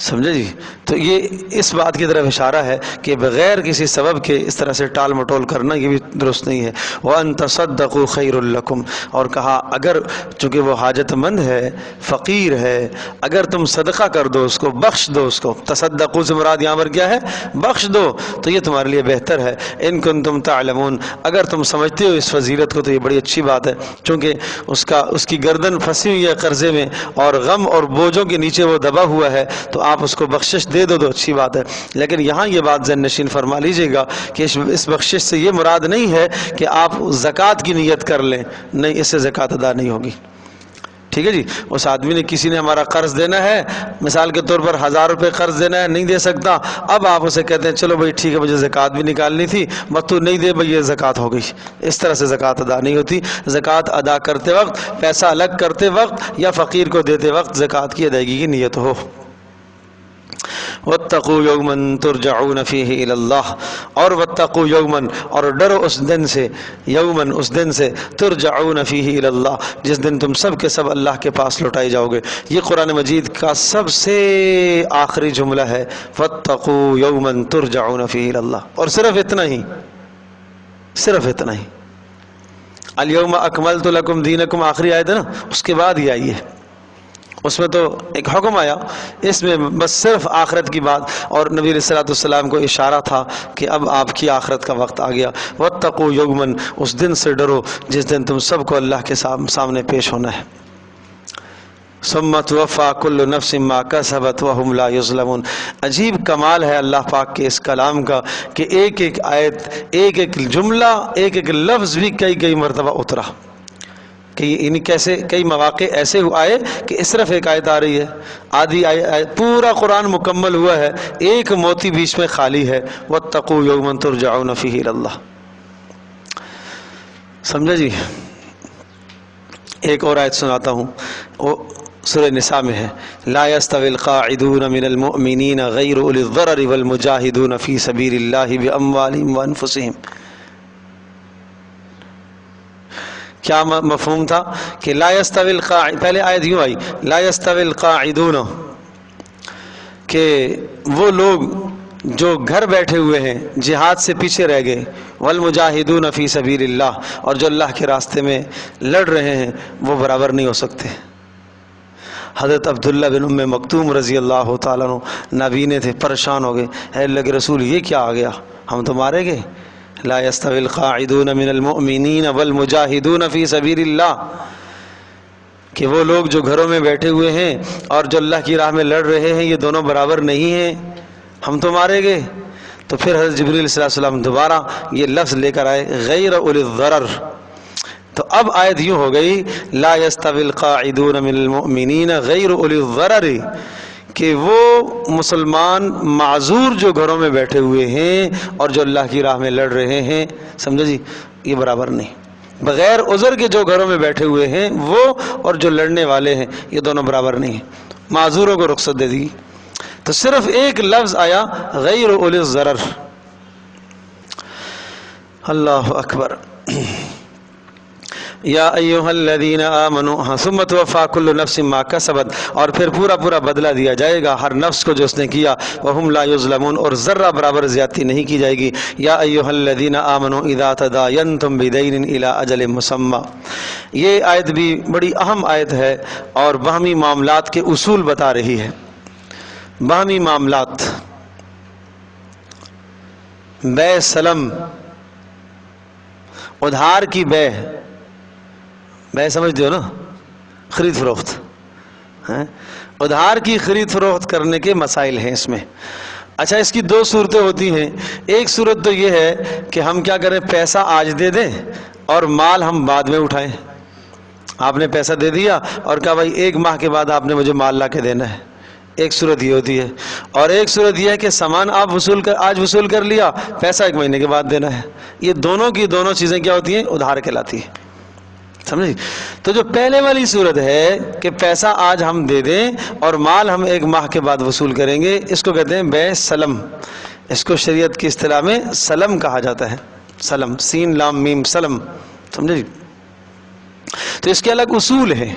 سمجھے جی؟ تو یہ اس بات کی طرف اشارہ ہے کہ بغیر کسی سبب کے اس طرح سے ٹال مٹول کرنا یہ بھی درست نہیں ہے۔ وَأَن تَصَدَّقُوا خَيْرٌ لَكُمْ، اور کہا اگر چونکہ وہ حاجت مند ہے، فقیر ہے، اگر تم صدقہ کر دو، اس کو بخش دو، اس کو تصدقوا سے مراد یہاں پر کیا ہے؟ بخش دو، تو یہ تمہارے لیے بہتر ہے۔ ان کنتم تعلمون، اگر تم سمجھتے ہو اس فضیلت کو تو یہ بڑی اچھی بات ہے، چونکہ اس کی گردن پھنسی ہوئی ہے قرضے میں، اور غم اور بوجھوں کے نیچے وہ دبا ہوا ہے، تو آپ اس کو بخشش دے دو تو اچھی بات ہے۔ لیکن یہاں یہ بات ذہن نشین فرما لیجئے گا کہ اس بخشش سے یہ مراد نہیں ہے کہ آپ زکوٰۃ کی نیت کر لیں، نہیں، اس سے زکوٰۃ ادا نہیں ہوگی۔ ٹھیک ہے جی؟ اس آدمی نے، کسی نے ہمارا قرض دینا ہے، مثال کے طور پر 1000 روپے قرض دینا ہے، نہیں دے سکتا، اب آپ اسے کہتے ہیں چلو بھائی ٹھیک ہے، مجھے زکوٰۃ بھی نکالنی تھی، بس تو نہیں دے بھائی، یہ زکوٰۃ ہو گئی۔ اس طرح سے زکوٰۃ ادا نہیں ہوتی۔ زکوٰۃ ادا کرتے وقت، پیسہ الگ کرتے وقت یا فقیر کو دیتے وقت زکوٰۃ کی ادائیگی کی نیت ہو۔ وَاتَّقُوا يَوْمًا تُرْجَعُونَ فِيهِ إِلَى اللَّهِ، اور وَاتَّقُوا يَوْمًا، اور ڈرو اس دن سے، یومن اس دن سے، ترجعون فیہ الی اللہ، جس دن تم سب کے سب اللہ کے پاس لوٹائے جاؤ گے۔ یہ قرآن مجید کا سب سے آخری جملہ ہے، وَاتَّقُوا يَوْمًا تُرْجَعُونَ فِيهِ إِلَى اللَّهِ، اور صرف اتنا ہی، صرف اتنا ہی۔ اليوم اکملت لکم دینکم آخری آیت ہے نا، اس کے بعد یہ آئی ہے، اس میں تو ایک حکم آیا، اس میں بس صرف آخرت کی بات، اور نبی علیہ الصلوۃ والسلام کو اشارہ تھا کہ اب آپ کی آخرت کا وقت آ گیا۔ واتقوا یوما، اس دن سے ڈرو جس دن تم سب کو اللہ کے سامنے پیش ہونا ہے۔ ثم توفی کل نفس ما کسبت وہم لا یظلمون۔ عجیب کمال ہے اللہ پاک کے اس کلام کا کہ ایک ایک آیت، ایک ایک جملہ، ایک ایک لفظ بھی کئی کئی مرتبہ اترا۔ کہ ان کیسے کئی مواقع ایسے آئے کہ اس طرف ایک آیت آ رہی ہے، آدھی آیت پورا قرآن مکمل ہوا ہے، ایک موتی بیچ میں خالی ہے، واتقوا یوما ترجعون فیہ الی اللہ. سمجھا جی؟ ایک اور آیت سناتا ہوں، وہ سورہ نساء میں ہے، لا يستوی القاعدون من المؤمنین غیر اولی الضرر والمجاہدون فی سبیل اللہ باموالہم وانفسہم. کیا مفہوم تھا کہ لا يستوی القاعد، پہلے آیت یوں آئی لا يستوی القاعدون، کہ وہ لوگ جو گھر بیٹھے ہوئے ہیں جہاد سے پیچھے رہ گئے، والمجاہدون فی سبیل اللہ، اور جو اللہ کے راستے میں لڑ رہے ہیں وہ برابر نہیں ہو سکتے. حضرت عبداللہ بن ام مکتوم رضی اللہ تعالیٰ عنہ نابینے تھے، پریشان ہو گئے، اے اللہ کے رسول یہ کیا آ گیا، ہم تو مارے گئے. لا يستوی القاعدون من المؤمنین والمجاہدون فی سبیل اللہ، کہ وہ لوگ جو گھروں میں بیٹھے ہوئے ہیں اور جو اللہ کی راہ میں لڑ رہے ہیں یہ دونوں برابر نہیں ہیں، ہم تو مارے گئے. تو پھر حضرت جبریل صلی اللہ علیہ وسلم دوبارہ یہ لفظ لے کر آئے غیر اولی الضرر. تو اب آیت یوں ہو گئی لا يستوی القاعدون من المؤمنین غیر اولی الضرر، کہ وہ مسلمان معذور جو گھروں میں بیٹھے ہوئے ہیں اور جو اللہ کی راہ میں لڑ رہے ہیں، سمجھا جی، یہ برابر نہیں. بغیر عذر کے جو گھروں میں بیٹھے ہوئے ہیں وہ اور جو لڑنے والے ہیں یہ دونوں برابر نہیں ہیں، معذوروں کو رخصت دے دی. تو صرف ایک لفظ آیا غیر اولی الضرر. اللہ اکبر. یا ایھا الذین آمنوا ثم توفی کل نفس ما کسبت، اور پھر پورا بدلہ دیا جائے گا ہر نفس کو جو اس نے کیا، وہم لا یظلمون، اور ذرہ برابر زیادتی نہیں کی جائے گی. یا ایھا الذین آمنوا اذا تداینتم بدین الی اجل مسمى. یہ آیت بھی بڑی اہم آیت ہے اور باہمی معاملات کے اصول بتا رہی ہے. باہمی معاملات، بے سلم، ادھار کی بے سمجھتے ہو نا، خرید فروخت، ادھار کی خرید فروخت کرنے کے مسائل ہیں اس میں. اچھا، اس کی دو صورتیں ہوتی ہیں. ایک صورت تو یہ ہے کہ ہم کیا کریں، پیسہ آج دے دیں اور مال ہم بعد میں اٹھائیں. آپ نے پیسہ دے دیا اور کہا بھائی 1 ماہ کے بعد آپ نے مجھے مال لا کے دینا ہے. ایک صورت یہ ہوتی ہے. اور ایک صورت یہ ہے کہ سامان آپ آج وصول کر لیا، پیسہ 1 مہینے کے بعد دینا ہے. یہ دونوں کی دونوں چیزیں کیا ہوتی ہیں، ادھار کہلاتی ہیں. سمجھے؟ تو جو پہلے والی صورت ہے کہ پیسہ آج ہم دے دیں اور مال ہم 1 ماہ کے بعد وصول کریں گے، اس کو کہتے ہیں بے سلم. اس کو شریعت کی اصطلاح میں سلم کہا جاتا ہے. سلم، سین لام میم سلم. سمجھے؟ تو اس کے الگ اصول ہیں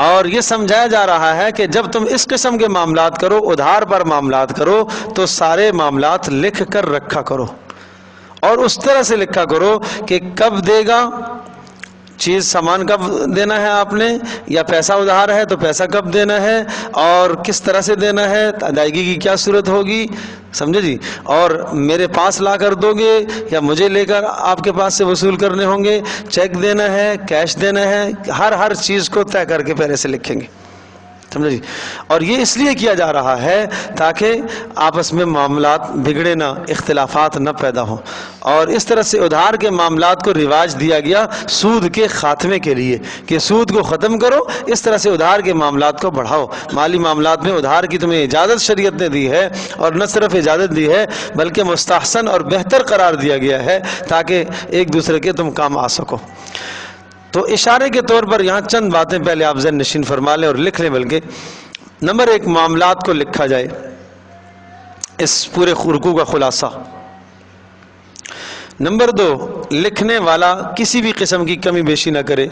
اور یہ سمجھایا جا رہا ہے کہ جب تم اس قسم کے معاملات کرو، ادھار پر معاملات کرو، تو سارے معاملات لکھ کر رکھا کرو اور اس طرح سے لکھا کرو کہ کب دے گا، چیز سامان کب دینا ہے آپ نے، یا پیسہ ادھار ہے تو پیسہ کب دینا ہے اور کس طرح سے دینا ہے، ادائیگی کی کیا صورت ہوگی. سمجھے جی؟ اور میرے پاس لا کر دو گے یا مجھے لے کر آپ کے پاس سے وصول کرنے ہوں گے، چیک دینا ہے، کیش دینا ہے، ہر چیز کو طے کر کے پہلے سے لکھیں گے. سمجھے جی؟ اور یہ اس لیے کیا جا رہا ہے تاکہ آپس میں معاملات بگڑے نہ، اختلافات نہ پیدا ہوں. اور اس طرح سے ادھار کے معاملات کو رواج دیا گیا سود کے خاتمے کے لیے کہ سود کو ختم کرو، اس طرح سے ادھار کے معاملات کو بڑھاؤ. مالی معاملات میں ادھار کی تمہیں اجازت شریعت نے دی ہے، اور نہ صرف اجازت دی ہے بلکہ مستحسن اور بہتر قرار دیا گیا ہے تاکہ ایک دوسرے کے تم کام آ سکو. تو اشارے کے طور پر یہاں چند باتیں پہلے آپ ذہن نشین فرما لیں اور لکھ لیں. بلکہ نمبر 1، معاملات کو لکھا جائے، اس پورے رکوع کا خلاصہ. نمبر 2، لکھنے والا کسی بھی قسم کی کمی بیشی نہ کرے.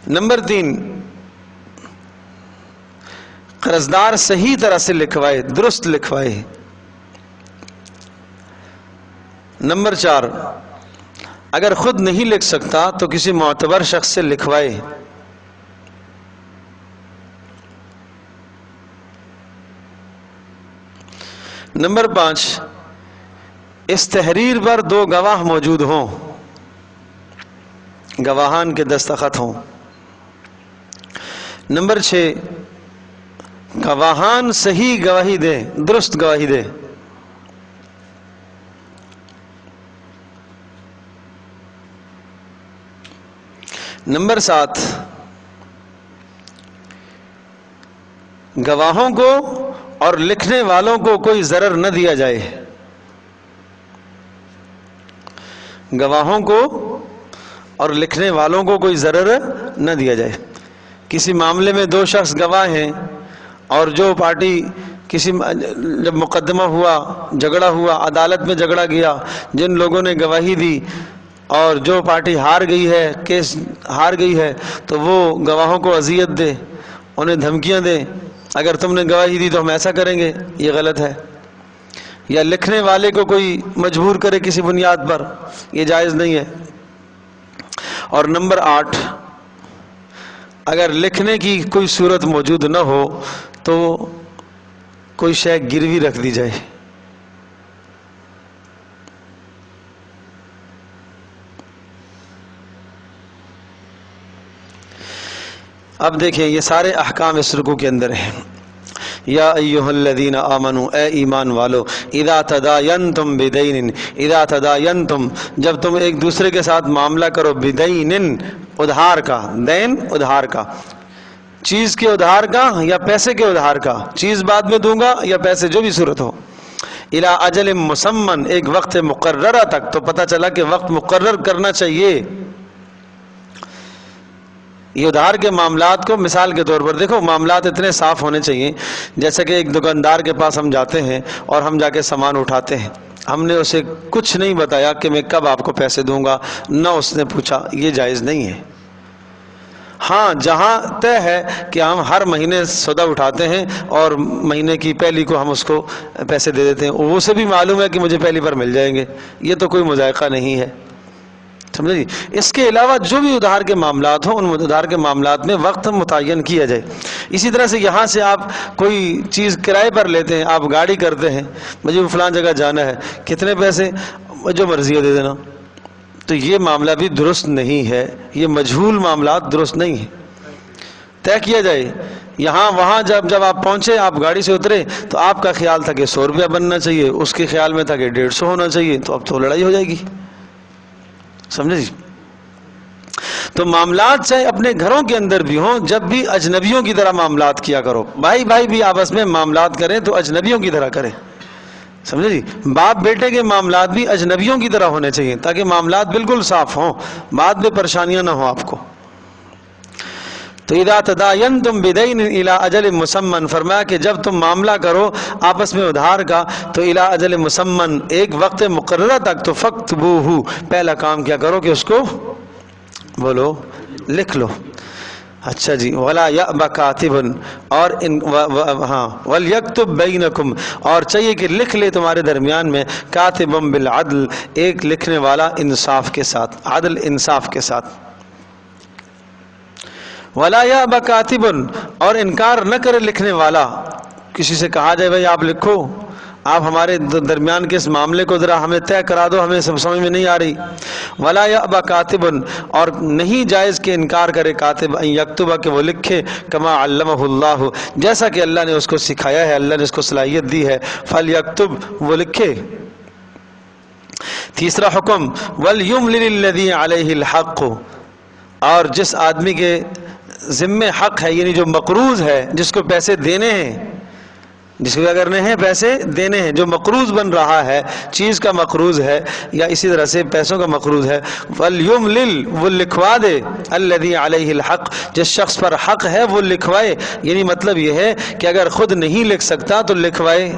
نمبر 3، قرضدار صحیح طرح سے لکھوائے، درست لکھوائے. نمبر 4، اگر خود نہیں لکھ سکتا تو کسی معتبر شخص سے لکھوائے. نمبر 5، اس تحریر پر 2 گواہ موجود ہوں، گواہان کے دستخط ہوں. نمبر 6، گواہان صحیح گواہی دیں، درست گواہی دیں۔ نمبر 7، گواہوں کو اور لکھنے والوں کو کوئی ضرر نہ دیا جائے۔ گواہوں کو اور لکھنے والوں کو کوئی ضرر نہ دیا جائے۔ کسی معاملے میں 2 شخص گواہ ہیں اور جو پارٹی جب مقدمہ ہوا، جھگڑا ہوا، عدالت میں جھگڑا گیا، جن لوگوں نے گواہی دی اور جو پارٹی ہار گئی ہے، کیس ہار گئی ہے، تو وہ گواہوں کو اذیت دے، انہیں دھمکیاں دے، اگر تم نے گواہی دی تو ہم ایسا کریں گے، یہ غلط ہے۔ یا لکھنے والے کو کوئی مجبور کرے کسی بنیاد پر، یہ جائز نہیں ہے۔ اور نمبر 8، اگر لکھنے کی کوئی صورت موجود نہ ہو تو کوئی شے گروی رکھ دی جائے۔ اب دیکھیں یہ سارے احکام اس رکوع کے اندر ہیں۔ یا ایھا الذین آمنوا، اے ایمان والو، اذا تداینتم بدین، اذا تداینتم، جب تم ایک دوسرے کے ساتھ معاملہ کرو، بدین، ادھار کا، دین ادھار کا، چیز کے ادھار کا یا پیسے کے ادھار کا، چیز بعد میں دوں گا یا پیسے، جو بھی صورت ہو، الی اجل مسمن، ایک وقت مقررہ تک۔ تو پتہ چلا کہ وقت مقرر کرنا چاہیے۔ یہ ادھار کے معاملات کو مثال کے طور پر دیکھو، معاملات اتنے صاف ہونے چاہیے، جیسے کہ ایک دکاندار کے پاس ہم جاتے ہیں اور ہم جا کے سامان اٹھاتے ہیں، ہم نے اسے کچھ نہیں بتایا کہ میں کب آپ کو پیسے دوں گا، نہ اس نے پوچھا، یہ جائز نہیں ہے۔ ہاں جہاں طے ہے کہ ہم ہر مہینے سودا اٹھاتے ہیں اور مہینے کی پہلی کو ہم اس کو پیسے دے دیتے ہیں، وہ سے بھی معلوم ہے کہ مجھے پہلی پر مل جائیں گے، یہ تو کوئی مذائقہ نہیں ہے، سمجھے جی۔ اس کے علاوہ جو بھی ادھار کے معاملات ہوں، ان ادھار کے معاملات میں وقت متعین کیا جائے۔ اسی طرح سے یہاں سے آپ کوئی چیز کرائے پر لیتے ہیں، آپ گاڑی کرتے ہیں، مجھے فلاں جگہ جانا ہے، کتنے پیسے، جو مرضی ہے دے دینا، تو یہ معاملہ بھی درست نہیں ہے، یہ مجہول معاملات درست نہیں ہے، طے کیا جائے۔ یہاں وہاں جب آپ پہنچے، آپ گاڑی سے اترے تو آپ کا خیال تھا کہ 100 روپیہ بننا چاہیے، اس کے خیال میں تھا کہ 150 ہونا چاہیے، تو اب تو لڑائی ہو جائے گی، سمجھے جی۔ تو معاملات چاہے اپنے گھروں کے اندر بھی ہوں، جب بھی اجنبیوں کی طرح معاملات کیا کرو، بھائی بھائی بھی آپس میں معاملات کریں تو اجنبیوں کی طرح کریں، سمجھے جی۔ باپ بیٹے کے معاملات بھی اجنبیوں کی طرح ہونے چاہیے تاکہ معاملات بالکل صاف ہوں، بعد میں پریشانیاں نہ ہوں آپ کو۔ تو اذا تداینتم بدین الی اجل مسمن، فرمایا کہ جب تم معاملہ کرو آپس میں ادھار کا تو الی اجل مسمن، ایک وقت مقررہ تک، تو فاکتبوہ، پہلا کام کیا کرو کہ اس کو بولو، لکھ لو۔ اچھا جی، ولا یأبا کاتب، اور ہاں ولیکتب بینکم، اور چاہیے کہ لکھ لے تمہارے درمیان میں، کاتب بالعدل، ایک لکھنے والا انصاف کے ساتھ، عدل انصاف کے ساتھ۔ ولا یأبا کاتب، اور انکار نہ کرے لکھنے والا، کسی سے کہا جائے بھائی آپ لکھو، آپ ہمارے درمیان کے اس معاملے کو ذرا ہمیں طے کرا دو، ہمیں سمجھ میں نہیں آ رہی۔ ولا یأبا کاتب، اور نہیں جائز کہ انکار کرے کاتب، ان یکتب، کہ وہ لکھے، کما علمہ اللہ، جیسا کہ اللہ نے اس کو سکھایا ہے، اللہ نے اس کو صلاحیت دی ہے، فلیکتب، وہ لکھے۔ تیسرا حکم، ولیملل الذی علیہ الحق، اور جس آدمی کے ذمہ حق ہے، یعنی جو مقروض ہے، جس کو پیسے دینے ہیں، جس کو اگر نہیں پیسے دینے ہیں، جو مقروض بن رہا ہے، چیز کا مقروض ہے یا اسی طرح سے پیسوں کا مقروض ہے، ولیملل، وہ لکھوا دے، الذی علیہ الحق، جس شخص پر حق ہے وہ لکھوائے، یعنی مطلب یہ ہے کہ اگر خود نہیں لکھ سکتا تو لکھوائے۔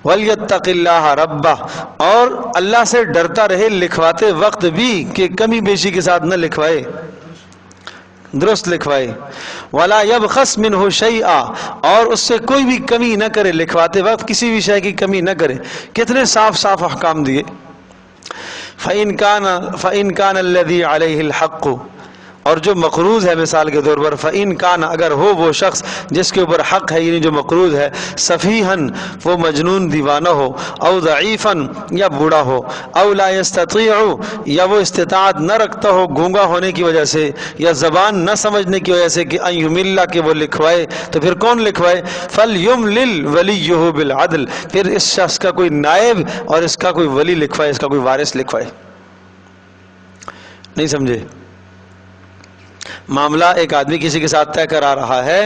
ولیتق اللہ ربہ، اور اللہ سے ڈرتا رہے لکھواتے وقت بھی، کہ کمی بیشی کے ساتھ نہ لکھوائے، درست لکھوائے۔ ولا یبخس منہ شیئا، اور اس سے کوئی بھی کمی نہ کرے، لکھواتے وقت کسی بھی شے کی کمی نہ کرے۔ کتنے صاف صاف احکام دیے۔ فإن کان الذی علیہ الحق، اور جو مقروض ہے مثال کے طور پر فَإِن كَانَ اگر ہو وہ شخص جس کے اوپر حق ہے یعنی جو مقروض ہے صفیحاً وہ مجنون دیوانہ ہو او ضعیفاً یا بوڑھا ہو او لا يستطيع یا وہ استطاعت نہ رکھتا ہو گونگا ہونے کی وجہ سے یا زبان نہ سمجھنے کی وجہ سے کہ ان یملا کہ وہ لکھوائے تو پھر کون لکھوائے فَلْيُمْلِلْ وَلِيُّهُ بِالْعَدْلِ پھر اس شخص کا کوئی نائب اور اس کا کوئی ولی لکھوائے اس کا کوئی وارث لکھوائے. نہیں سمجھے؟ معاملہ ایک آدمی کسی کے ساتھ طے کرا رہا ہے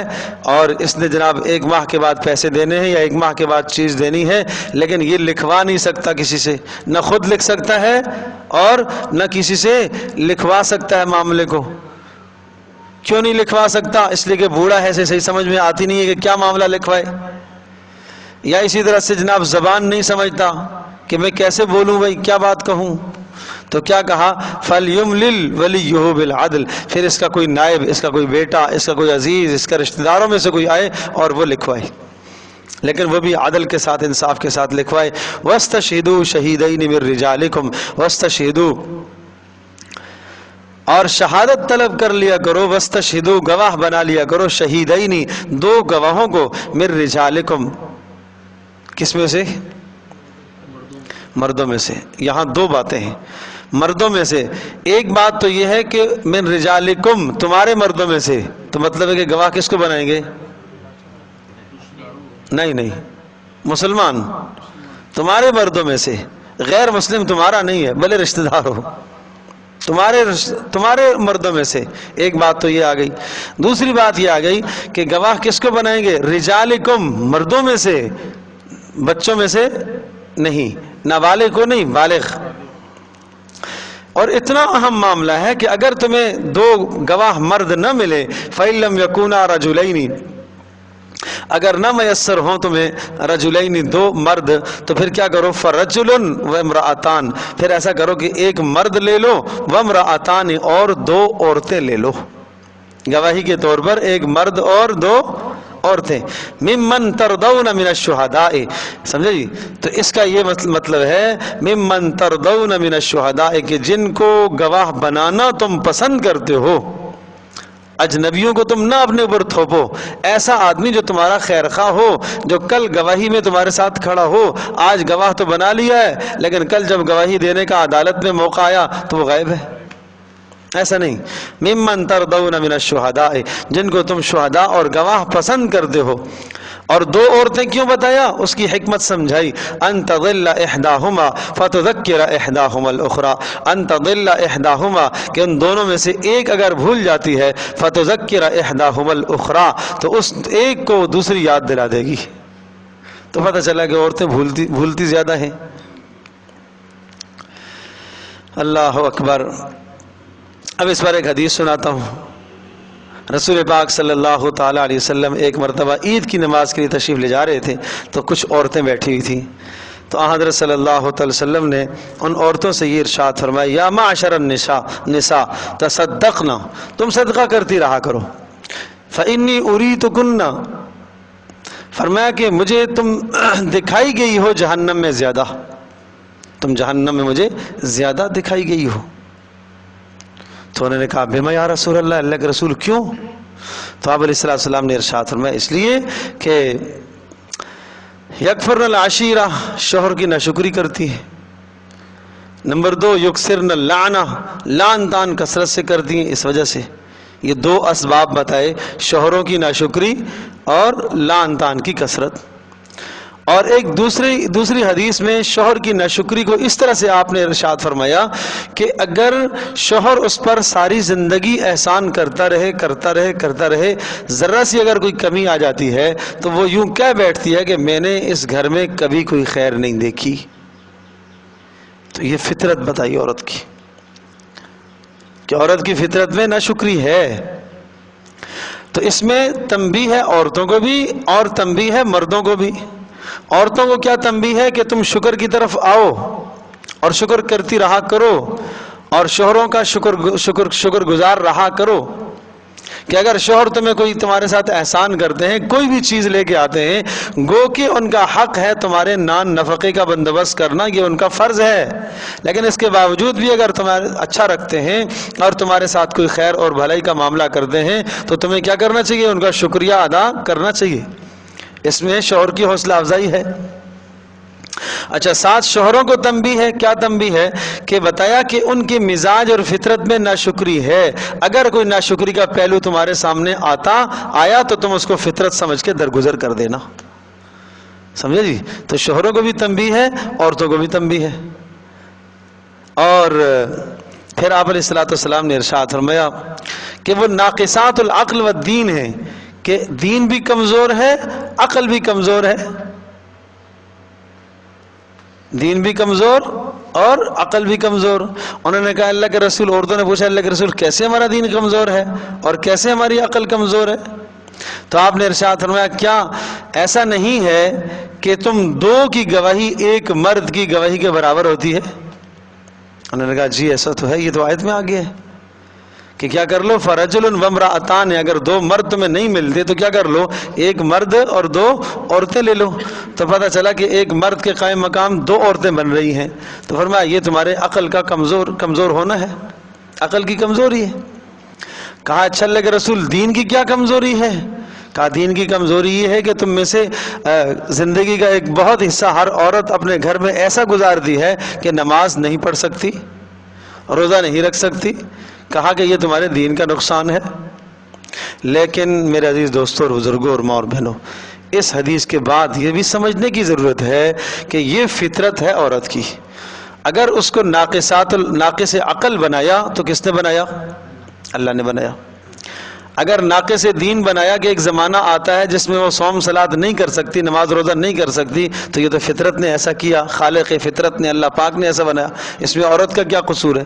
اور اس نے جناب 1 ماہ کے بعد پیسے دینے ہیں یا 1 ماہ کے بعد چیز دینی ہے لیکن یہ لکھوا نہیں سکتا کسی سے نہ خود لکھ سکتا ہے اور نہ کسی سے لکھوا سکتا ہے معاملے کو. کیوں نہیں لکھوا سکتا؟ اس لیے کہ بوڑھا ہے صحیح سمجھ میں آتی نہیں ہے کہ کیا معاملہ لکھوائے. یا اسی طرح سے جناب زبان نہیں سمجھتا کہ میں کیسے بولوں بھائی کیا بات کہوں تو کیا کہا فَلْيُمْلِلْ وَلِيُّهُ بِالْعَدْلِ پھر اس کا کوئی نائب اس کا کوئی بیٹا اس کا کوئی عزیز اس کا رشتہ داروں میں سے کوئی آئے اور وہ لکھوائے لیکن وہ بھی عدل کے ساتھ انصاف کے ساتھ لکھوائے. وَاسْتَشْهِدُوا شَهِيدَيْنِ مِن رِجَالِكُمْ وَاسْتَشْهِدُوا اور شہادت طلب کر لیا کرو وَاسْتَشْهِدُوا گواہ بنا لیا کرو شہیدین 2 گواہوں کو من رجالکم کس میں سے مردوں میں سے. یہاں 2 باتیں ہیں مردوں میں سے. ایک بات تو یہ ہے کہ من رجالکم تمہارے مردوں میں سے تو مطلب ہے کہ گواہ کس کو بنائیں گے؟ نہیں مسلمان تمہارے مردوں میں سے غیر مسلم تمہارا نہیں ہے بھلے رشتہ دار ہو تمہارے مردوں میں سے. ایک بات تو یہ آ گئی. دوسری بات یہ آ گئی کہ گواہ کس کو بنائیں گے؟ رجالکم مردوں میں سے بچوں میں سے نہیں نابالغ کو نہیں بالغ. اور اتنا اہم معاملہ ہے کہ اگر تمہیں 2 گواہ مرد نہ ملے فَإِن لَّمْ يَكُونَا رَجُلَيْنِ اگر نہ میسر ہوں تمہیں رجلین 2 مرد تو پھر کیا کرو فَرَجُلٌ وَامْرَأَتَانِ پھر ایسا کرو کہ 1 مرد لے لو وَامْرَأَتَانِ اور 2 عورتیں لے لو. گواہی کے طور پر 1 مرد اور 2 عورتیں. ممن ترضون من الشہداء سمجھے جی. تو اس کا یہ مطلب ہے ممن ترضون من الشہداء کہ جن کو گواہ بنانا تم پسند کرتے ہو. اجنبیوں کو تم نہ اپنے اوپر تھوپو. ایسا آدمی جو تمہارا خیر خواہ ہو جو کل گواہی میں تمہارے ساتھ کھڑا ہو. آج گواہ تو بنا لیا ہے لیکن کل جب گواہی دینے کا عدالت میں موقع آیا تو وہ غائب ہے. ایسا نہیں. ممن ترضون من الشہداء جن کو تم شہداء اور گواہ پسند کرتے ہو. اور 2 عورتیں کیوں بتایا اس کی حکمت سمجھائی. ان تضل احداہما فتذکر احداہما الاخرى ان تضل احداہما کہ ان دونوں میں سے ایک اگر بھول جاتی ہے فتذکر احداہما الاخرى تو اس ایک کو دوسری یاد دلا دے گی. تو پتہ چلا کہ عورتیں بھولتی زیادہ ہیں. اللہ اکبر. اب اس پر ایک حدیث سناتا ہوں. رسول پاک صلی اللہ تعالیٰ علیہ وسلم ایک مرتبہ عید کی نماز کے لیے تشریف لے جا رہے تھے تو کچھ عورتیں بیٹھی ہوئی تھیں. تو حضرت صلی اللہ تعالی وسلم نے ان عورتوں سے یہ ارشاد فرمایا یا معاشر النساء تصدقنا تم صدقہ کرتی رہا کرو. فإنی اریتکن فرمایا کہ مجھے تم دکھائی گئی ہو جہنم میں زیادہ تم جہنم میں مجھے زیادہ دکھائی گئی ہو. تو انہوں نے کہا بما یا رسول اللہ اللہ کے رسول کیوں؟ تو آپ علیہ السلام نے ارشاد فرمایا اس لیے کہ یکفرن العشیرہ شوہر کی ناشکری کرتی ہے. نمبر 2 یکسرن اللعنہ لعن تان کثرت سے کرتی ہیں. اس وجہ سے یہ 2 اسباب بتائے شوہروں کی ناشکری اور لعن تان کی کثرت. اور ایک دوسری حدیث میں شوہر کی ناشکری کو اس طرح سے آپ نے ارشاد فرمایا کہ اگر شوہر اس پر ساری زندگی احسان کرتا رہے ذرا سی اگر کوئی کمی آ جاتی ہے تو وہ یوں کہہ بیٹھتی ہے کہ میں نے اس گھر میں کبھی کوئی خیر نہیں دیکھی. تو یہ فطرت بتائی عورت کی کہ عورت کی فطرت میں ناشکری ہے. تو اس میں تنبیہ ہے عورتوں کو بھی اور تنبیہ ہے مردوں کو بھی. عورتوں کو کیا تنبیہ ہے کہ تم شکر کی طرف آؤ اور شکر کرتی رہا کرو اور شوہروں کا شکر گزار رہا کرو. کہ اگر شوہر تمہیں کوئی تمہارے ساتھ احسان کرتے ہیں، کوئی بھی چیز لے کے آتے ہیں، گو کہ ان کا حق ہے تمہارے نان نفقے کا بندوبست کرنا، یہ ان کا فرض ہے، لیکن اس کے باوجود بھی اگر تمہارے اچھا رکھتے ہیں اور تمہارے ساتھ کوئی خیر اور بھلائی کا معاملہ کرتے ہیں تو تمہیں کیا کرنا چاہیے؟ ان کا شکریہ ادا کرنا چاہیے۔ اس میں شوہر کی حوصلہ افزائی ہے۔ اچھا، ساتھ شوہروں کو تنبیہ ہے۔ کیا تنبیہ ہے؟ کہ بتایا کہ ان کے مزاج اور فطرت میں ناشکری ہے، اگر کوئی ناشکری کا پہلو تمہارے سامنے آیا تو تم اس کو فطرت سمجھ کے درگزر کر دینا، سمجھے جی؟ تو شوہروں کو بھی تنبیہ ہے، عورتوں کو بھی تنبیہ ہے۔ اور پھر آپ علیہ الصلوۃ والسلام نے ارشاد فرمایا کہ وہ ناقصات العقل والدین ہیں، کہ دین بھی کمزور ہے، عقل بھی کمزور ہے، دین بھی کمزور اور عقل بھی کمزور۔ انہوں نے کہا اللہ کے رسول، عورتوں نے پوچھا اللہ کے رسول کیسے ہمارا دین کمزور ہے اور کیسے ہماری عقل کمزور ہے؟ تو آپ نے ارشاد فرمایا کیا ایسا نہیں ہے کہ تم دو کی گواہی ایک مرد کی گواہی کے برابر ہوتی ہے؟ انہوں نے کہا جی ایسا تو ہے، یہ تو آیت میں آگے ہے کہ کیا کر لو فرجل وامرأتان، اگر دو مرد تمہیں نہیں ملتے تو کیا کر لو، ایک مرد اور دو عورتیں لے لو۔ تو پتہ چلا کہ ایک مرد کے قائم مقام دو عورتیں بن رہی ہیں۔ تو فرمایا یہ تمہارے عقل کا کمزور ہونا ہے، عقل کی کمزوری ہے۔ کہا اچھا اللہ کے رسول دین کی کیا کمزوری ہے؟ کہا دین کی کمزوری یہ ہے کہ تم میں سے زندگی کا ایک بہت حصہ ہر عورت اپنے گھر میں ایسا گزارتی ہے کہ نماز نہیں پڑھ سکتی، روزہ نہیں رکھ سکتی۔ کہا کہ یہ تمہارے دین کا نقصان ہے۔ لیکن میرے عزیز دوستوں اور بزرگوں اور ماں اور بہنوں، اس حدیث کے بعد یہ بھی سمجھنے کی ضرورت ہے کہ یہ فطرت ہے عورت کی۔ اگر اس کو ناقص عقل بنایا تو کس نے بنایا؟ اللہ نے بنایا۔ اگر ناقص دین بنایا کہ ایک زمانہ آتا ہے جس میں وہ صوم صلات نہیں کر سکتی، نماز روزہ نہیں کر سکتی، تو یہ تو فطرت نے ایسا کیا، خالق فطرت نے، اللہ پاک نے ایسا بنایا، اس میں عورت کا کیا قصور ہے؟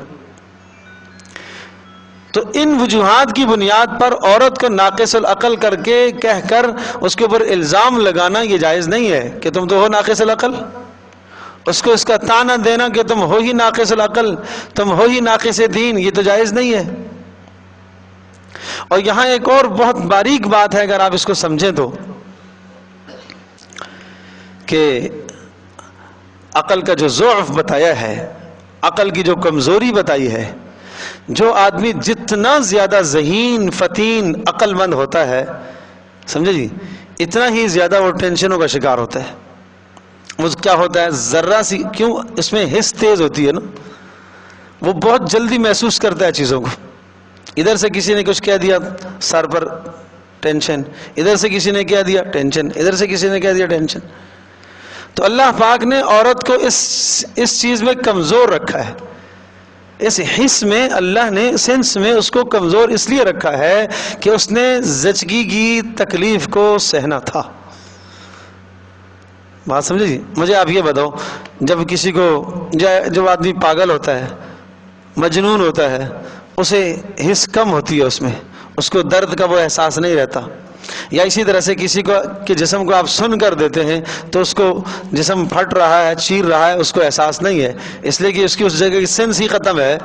تو ان وجوہات کی بنیاد پر عورت کو ناقص العقل کر کے کہہ کر اس کے اوپر الزام لگانا یہ جائز نہیں ہے کہ تم تو ہو ناقص العقل، اس کو اس کا طعنہ دینا کہ تم ہو ہی ناقص العقل، تم ہو ہی ناقص دین، یہ تو جائز نہیں ہے۔ اور یہاں ایک اور بہت باریک بات ہے اگر آپ اس کو سمجھیں تو، کہ عقل کا جو ضعف بتایا ہے، عقل کی جو کمزوری بتائی ہے، جو آدمی جتنا زیادہ ذہین فتین عقل مند ہوتا ہے، سمجھے جی، اتنا ہی زیادہ وہ ٹینشنوں کا شکار ہوتا ہے۔ وہ کیا ہوتا ہے، ذرہ سی، کیوں اس میں حس تیز ہوتی ہے نا، وہ بہت جلدی محسوس کرتا ہے چیزوں کو۔ ادھر سے کسی نے کچھ کہہ دیا سر پر ٹینشن، ادھر سے کسی نے کہہ دیا ٹینشن، ادھر سے کسی نے کہہ دیا ٹینشن۔ تو اللہ پاک نے عورت کو اس چیز میں کمزور رکھا ہے، اس حص میں اللہ نے سینس میں اس کو کمزور اس لیے رکھا ہے کہ اس نے زچگی کی تکلیف کو سہنا تھا۔ بات سمجھے جی؟ مجھے آپ یہ بتاؤ، جب کسی کو، جب آدمی پاگل ہوتا ہے، مجنون ہوتا ہے، اسے حس کم ہوتی ہے، اس کو درد کا وہ احساس نہیں رہتا، یا اسی طرح سے کسی کو کہ جسم کو آپ سن کر دیتے ہیں تو اس کو جسم پھٹ رہا ہے، چیر رہا ہے، اس کو احساس نہیں ہے، اس لیے کہ اس کی اس جگہ کی سینس ہی ختم ہے۔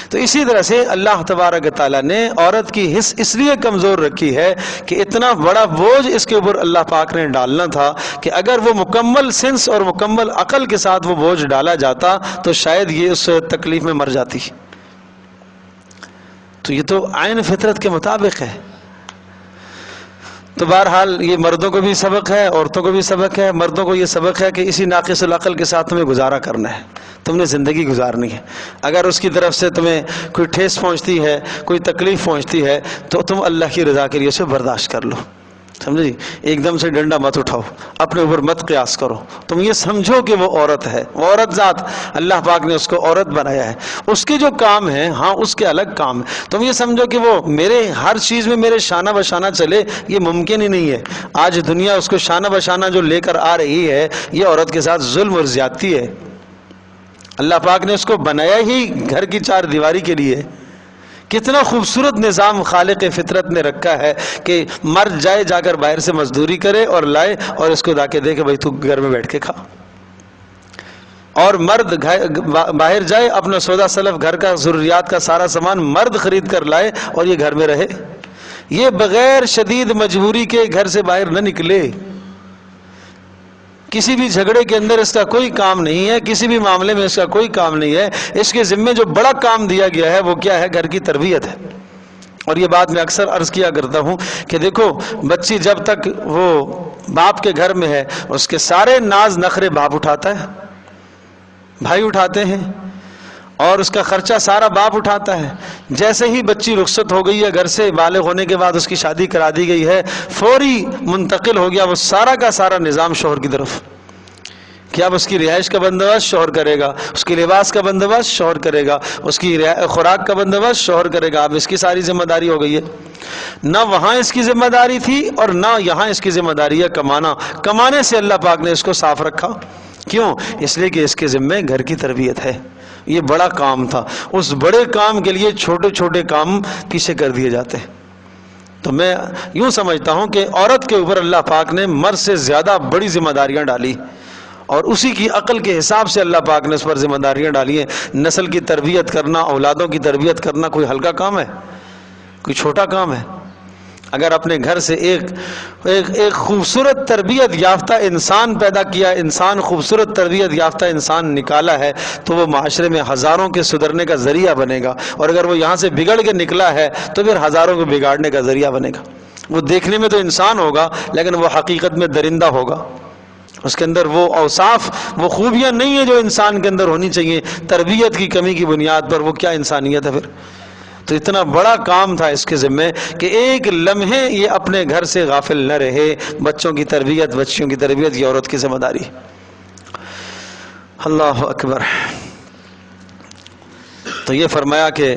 تو اسی طرح سے اللہ تبارک تعالیٰ نے عورت کی حس اس لیے کمزور رکھی ہے کہ اتنا بڑا بوجھ اس کے اوپر اللہ پاک نے ڈالنا تھا کہ اگر وہ مکمل سینس اور مکمل عقل کے ساتھ وہ بوجھ ڈالا جاتا تو شاید یہ اس تکلیف میں مر جاتی۔ تو یہ تو عین فطرت کے مطابق ہے۔ تو بہرحال یہ مردوں کو بھی سبق ہے، عورتوں کو بھی سبق ہے۔ مردوں کو یہ سبق ہے کہ اسی ناقص العقل کے ساتھ تمہیں گزارا کرنا ہے، تم نے زندگی گزارنی ہے۔ اگر اس کی طرف سے تمہیں کوئی ٹھیس پہنچتی ہے، کوئی تکلیف پہنچتی ہے تو تم اللہ کی رضا کے لیے اسے برداشت کر لو، سمجھے جی؟ ایک دم سے ڈنڈا مت اٹھاؤ، اپنے اوپر مت قیاس کرو، تم یہ سمجھو کہ وہ عورت ہے، وہ عورت ذات اللہ پاک نے اس کو عورت بنایا ہے، اس کے جو کام ہیں ہاں اس کے الگ کام ہیں۔ تم یہ سمجھو کہ وہ میرے ہر چیز میں میرے شانہ بشانہ چلے، یہ ممکن ہی نہیں ہے۔ آج دنیا اس کو شانہ بشانہ جو لے کر آ رہی ہے، یہ عورت کے ساتھ ظلم اور زیادتی ہے۔ اللہ پاک نے اس کو بنایا ہی گھر کی چار دیواری کے لیے۔ کتنا خوبصورت نظام خالق فطرت نے رکھا ہے کہ مرد جائے جا کر باہر سے مزدوری کرے اور لائے اور اس کو لا کے دے کہ بھائی تو گھر میں بیٹھ کے کھا، اور مرد باہر جائے اپنا سودا سلف گھر کا ضروریات کا سارا سامان مرد خرید کر لائے اور یہ گھر میں رہے۔ یہ بغیر شدید مجبوری کے گھر سے باہر نہ نکلے، کسی بھی جھگڑے کے اندر اس کا کوئی کام نہیں ہے، کسی بھی معاملے میں اس کا کوئی کام نہیں ہے۔ اس کے ذمے جو بڑا کام دیا گیا ہے وہ کیا ہے؟ گھر کی تربیت ہے۔ اور یہ بات میں اکثر عرض کیا کرتا ہوں کہ دیکھو بچی جب تک وہ باپ کے گھر میں ہے اس کے سارے ناز نخرے باپ اٹھاتا ہے، بھائی اٹھاتے ہیں، اور اس کا خرچہ سارا باپ اٹھاتا ہے۔ جیسے ہی بچی رخصت ہو گئی ہے گھر سے، بالغ ہونے کے بعد اس کی شادی کرا دی گئی ہے، فوری منتقل ہو گیا وہ سارا کا سارا نظام شوہر کی طرف کہ اب اس کی رہائش کا بندوبست شوہر کرے گا، اس کی لباس کا بندوبست شوہر کرے گا، اس کی خوراک کا بندوبست شوہر کرے گا۔ اب اس کی ساری ذمہ داری ہو گئی ہے، نہ وہاں اس کی ذمہ داری تھی اور نہ یہاں اس کی ذمہ داری ہے کمانا۔ کمانے سے اللہ پاک نے اس کو صاف رکھا، کیوں؟ اس لیے کہ اس کے ذمے گھر کی تربیت ہے۔ یہ بڑا کام تھا، اس بڑے کام کے لیے چھوٹے چھوٹے کام پیچھے کر دیے جاتے ہیں۔ تو میں یوں سمجھتا ہوں کہ عورت کے اوپر اللہ پاک نے مرد سے زیادہ بڑی ذمہ داریاں ڈالی، اور اسی کی عقل کے حساب سے اللہ پاک نے اس پر ذمہ داریاں ڈالی ہیں۔ نسل کی تربیت کرنا، اولادوں کی تربیت کرنا کوئی ہلکا کام ہے؟ کوئی چھوٹا کام ہے؟ اگر اپنے گھر سے ایک خوبصورت تربیت یافتہ انسان پیدا کیا، انسان خوبصورت تربیت یافتہ انسان نکالا ہے، تو وہ معاشرے میں ہزاروں کے سدھرنے کا ذریعہ بنے گا، اور اگر وہ یہاں سے بگڑ کے نکلا ہے تو پھر ہزاروں کو بگاڑنے کا ذریعہ بنے گا۔ وہ دیکھنے میں تو انسان ہوگا لیکن وہ حقیقت میں درندہ ہوگا، اس کے اندر وہ اوصاف، وہ خوبیاں نہیں ہیں جو انسان کے اندر ہونی چاہیے۔ تربیت کی کمی کی بنیاد پر وہ کیا انسانیت ہے پھر؟ تو اتنا بڑا کام تھا اس کے ذمے کہ ایک لمحے یہ اپنے گھر سے غافل نہ رہے۔ بچوں کی تربیت، بچیوں کی تربیت یہ عورت کی ذمہ داری۔ اللہ اکبر۔ تو یہ فرمایا کہ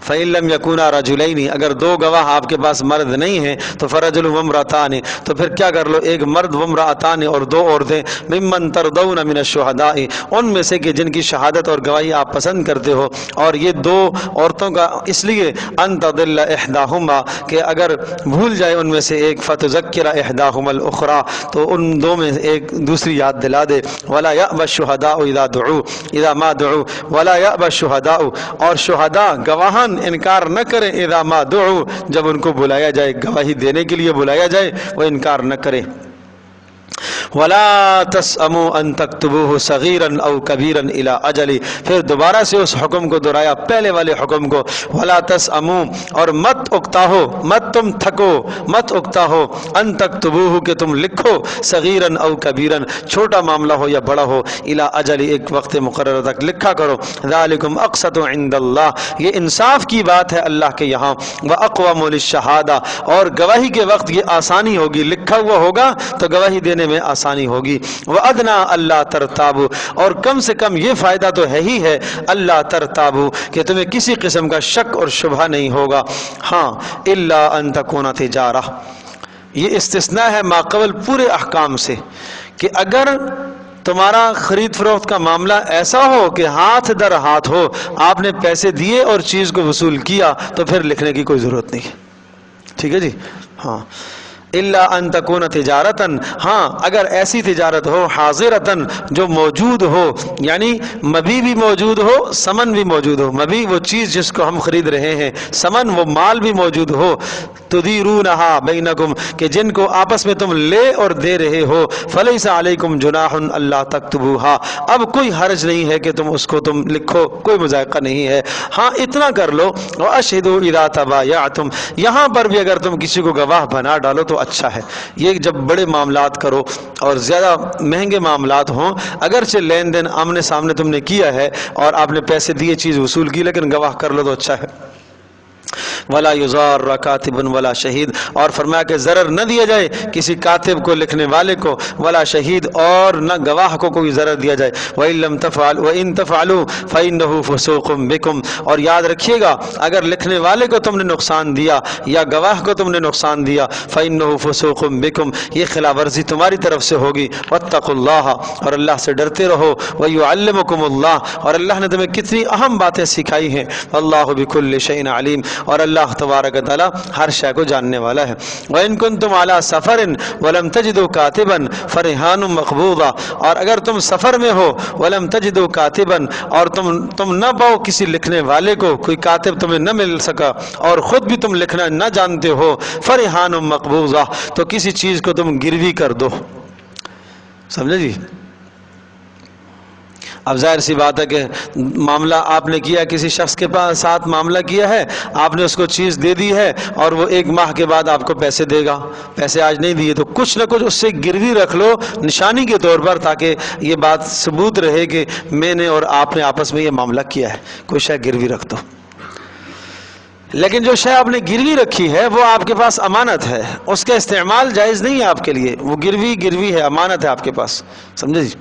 فَإِن لَمْ يَكُونَا رَجُلَيْنِ، اگر دو گواہ آپ کے پاس مرد نہیں ہیں تو فَرَجُلٌ وَامْرَأَتَانِ، تو پھر کیا کر لو؟ ایک مرد وامرأتان، اور دو عورتیں، ممن ترضون من الشہداء، ان میں سے کہ جن کی شہادت اور گواہی آپ پسند کرتے ہو۔ اور یہ دو عورتوں کا اس لیے ان تضل احداہما، کہ اگر بھول جائے ان میں سے ایک، فتذکر احداہما الاخری، تو ان دو میں ایک دوسری یاد دلا دے۔ ولا یأبى الشہداء اذا ما دعوا، ولا یأبى الشہداء، اور شہداء گواہان انکار نہ کریں، اذا ما دعوا، جب ان کو بلایا جائے، گواہی دینے کے لیے بلایا جائے وہ انکار نہ کریں۔ وَلَا تَسْأَمُوا أَن تَكْتُبُوهُ صَغِيرًا أَوْ كَبِيرًا إِلَىٰ أَجَلِهِ، پھر دوبارہ سے اس حکم کو دہرایا، پہلے والے حکم کو، وَلَا تَسْأَمُوا، اور مت اکتا ہو، مت تم تھکو، مت اکتا ہو، أَن تَكْتُبُوهُ، کہ تم لکھو، صغیراً او کبیراً، چھوٹا معاملہ ہو یا بڑا ہو، إِلَىٰ أَجَلِ، ایک وقت مقرر تک لکھا کرو۔ ذَلِكُمْ أَقْسَطُ عِندَ اللَّهِ، یہ انصاف کی بات ہے اللہ کے یہاں، وَأَقْوَمُ لِلشَّهَادَةِ، اور گواہی کے وقت یہ آسانی ہوگی، لکھا ہوا ہوگا تو گواہی دینے میں آسانی ہوگی۔ وَأَدْنَا أَلَّا تَرْتَابُوا، اور کم سے کم یہ فائدہ تو ہے ہی ہے، اللہ ترتابو، کہ تمہیں کسی قسم کا شک اور شبہ نہیں ہوگا۔ ہاں، إِلَّا أَن تَكُونَ تِجَارَةً، یہ استثناء ہے ماقبل پورے احکام سے، کہ اگر تمہارا خرید فروخت کا معاملہ ایسا ہو کہ ہاتھ در ہاتھ ہو، آپ نے پیسے دیے اور چیز کو وصول کیا، تو پھر لکھنے کی کوئی ضرورت نہیں ہے۔ ٹھیک ہے جی؟ ہاں، الا ان تکون تجارتن، ہاں اگر ایسی تجارت ہو، حاضرتن، جو موجود ہو، یعنی مبی بھی موجود ہو، سمن بھی موجود ہو۔ مبی وہ چیز جس کو ہم خرید رہے ہیں، سمن وہ مال بھی موجود ہو، تدیرونہا بینکم، کہ جن کو آپس میں تم لے اور دے رہے ہو، فلیس علیکم جناح اللہ تکتبوہا، اب کوئی حرج نہیں ہے کہ تم اس کو تم لکھو، کوئی مذائقہ نہیں ہے۔ ہاں اتنا کر لو، واشہدوا اذا تبایعتم، یہاں پر بھی اگر تم کسی کو گواہ بنا ڈالو تو اچھا ہے۔ یہ جب بڑے معاملات کرو اور زیادہ مہنگے معاملات ہوں، اگرچہ لین دین آمنے سامنے تم نے کیا ہے اور آپ نے پیسے دیے، چیز وصول کی، لیکن گواہ کر لو تو اچھا ہے۔ ولا یضار کاتب ولا شہید، اور فرمایا کہ ضرر نہ دیا جائے کسی کاتب کو، لکھنے والے کو، ولا شہید، اور نہ گواہ کو کوئی ضرر دیا جائے۔ وَإِن لَّمْ تَفْعَلُوا وَإِن تَفْعَلُوا فَإِنَّهُ فُسُوقٌ بِكُمْ، اور یاد رکھیے گا اگر لکھنے والے کو تم نے نقصان دیا یا گواہ کو تم نے نقصان دیا، فَإِنَّهُ فُسُوقٌ بِكُمْ، یہ خلاف ورزی تمہاری طرف سے ہوگی۔ وَاتَّقُوا اللَّهَ، اور اللہ سے ڈرتے رہو۔ وَيُعَلِّمُكُمُ اللَّهُ، اور اللہ نے تمہیں کتنی اہم باتیں سکھائی ہیں۔ اللہ بِكُلِّ شَيْءٍ عَلِيمٌ، اور اللہ اللہ تبارک و تعالی ہر شے کو جاننے والا ہے۔ وَإِن كُنتُمْ عَلَى سَفَرٍ وَلَمْ تَجِدُوا كَاتِبًا فَرِهَانٌ مَقْبُوضَةٌ، اور اگر تم سفر میں ہو وَلَمْ تَجِدُوا كَاتِبًا، اور تم نہ پاؤ کسی لکھنے والے کو، کوئی کاتب تمہیں نہ مل سکا اور خود بھی تم لکھنا نہ جانتے ہو، فَرِهَانٌ مَقْبُوضَةٌ، تو کسی چیز کو تم گروی کر دو۔ سمجھے جی؟ اب ظاہر سی بات ہے کہ معاملہ آپ نے کیا، کسی شخص کے ساتھ معاملہ کیا ہے، آپ نے اس کو چیز دے دی ہے اور وہ 1 ماہ کے بعد آپ کو پیسے دے گا، پیسے آج نہیں دیے تو کچھ نہ کچھ اس سے گروی رکھ لو نشانی کے طور پر، تاکہ یہ بات ثبوت رہے کہ میں نے اور آپ نے آپس میں یہ معاملہ کیا ہے، کوئی شے گروی رکھ دو۔ لیکن جو شے آپ نے گروی رکھی ہے وہ آپ کے پاس امانت ہے، اس کا استعمال جائز نہیں ہے آپ کے لیے، وہ گروی ہے، امانت ہے آپ کے پاس، سمجھے جی؟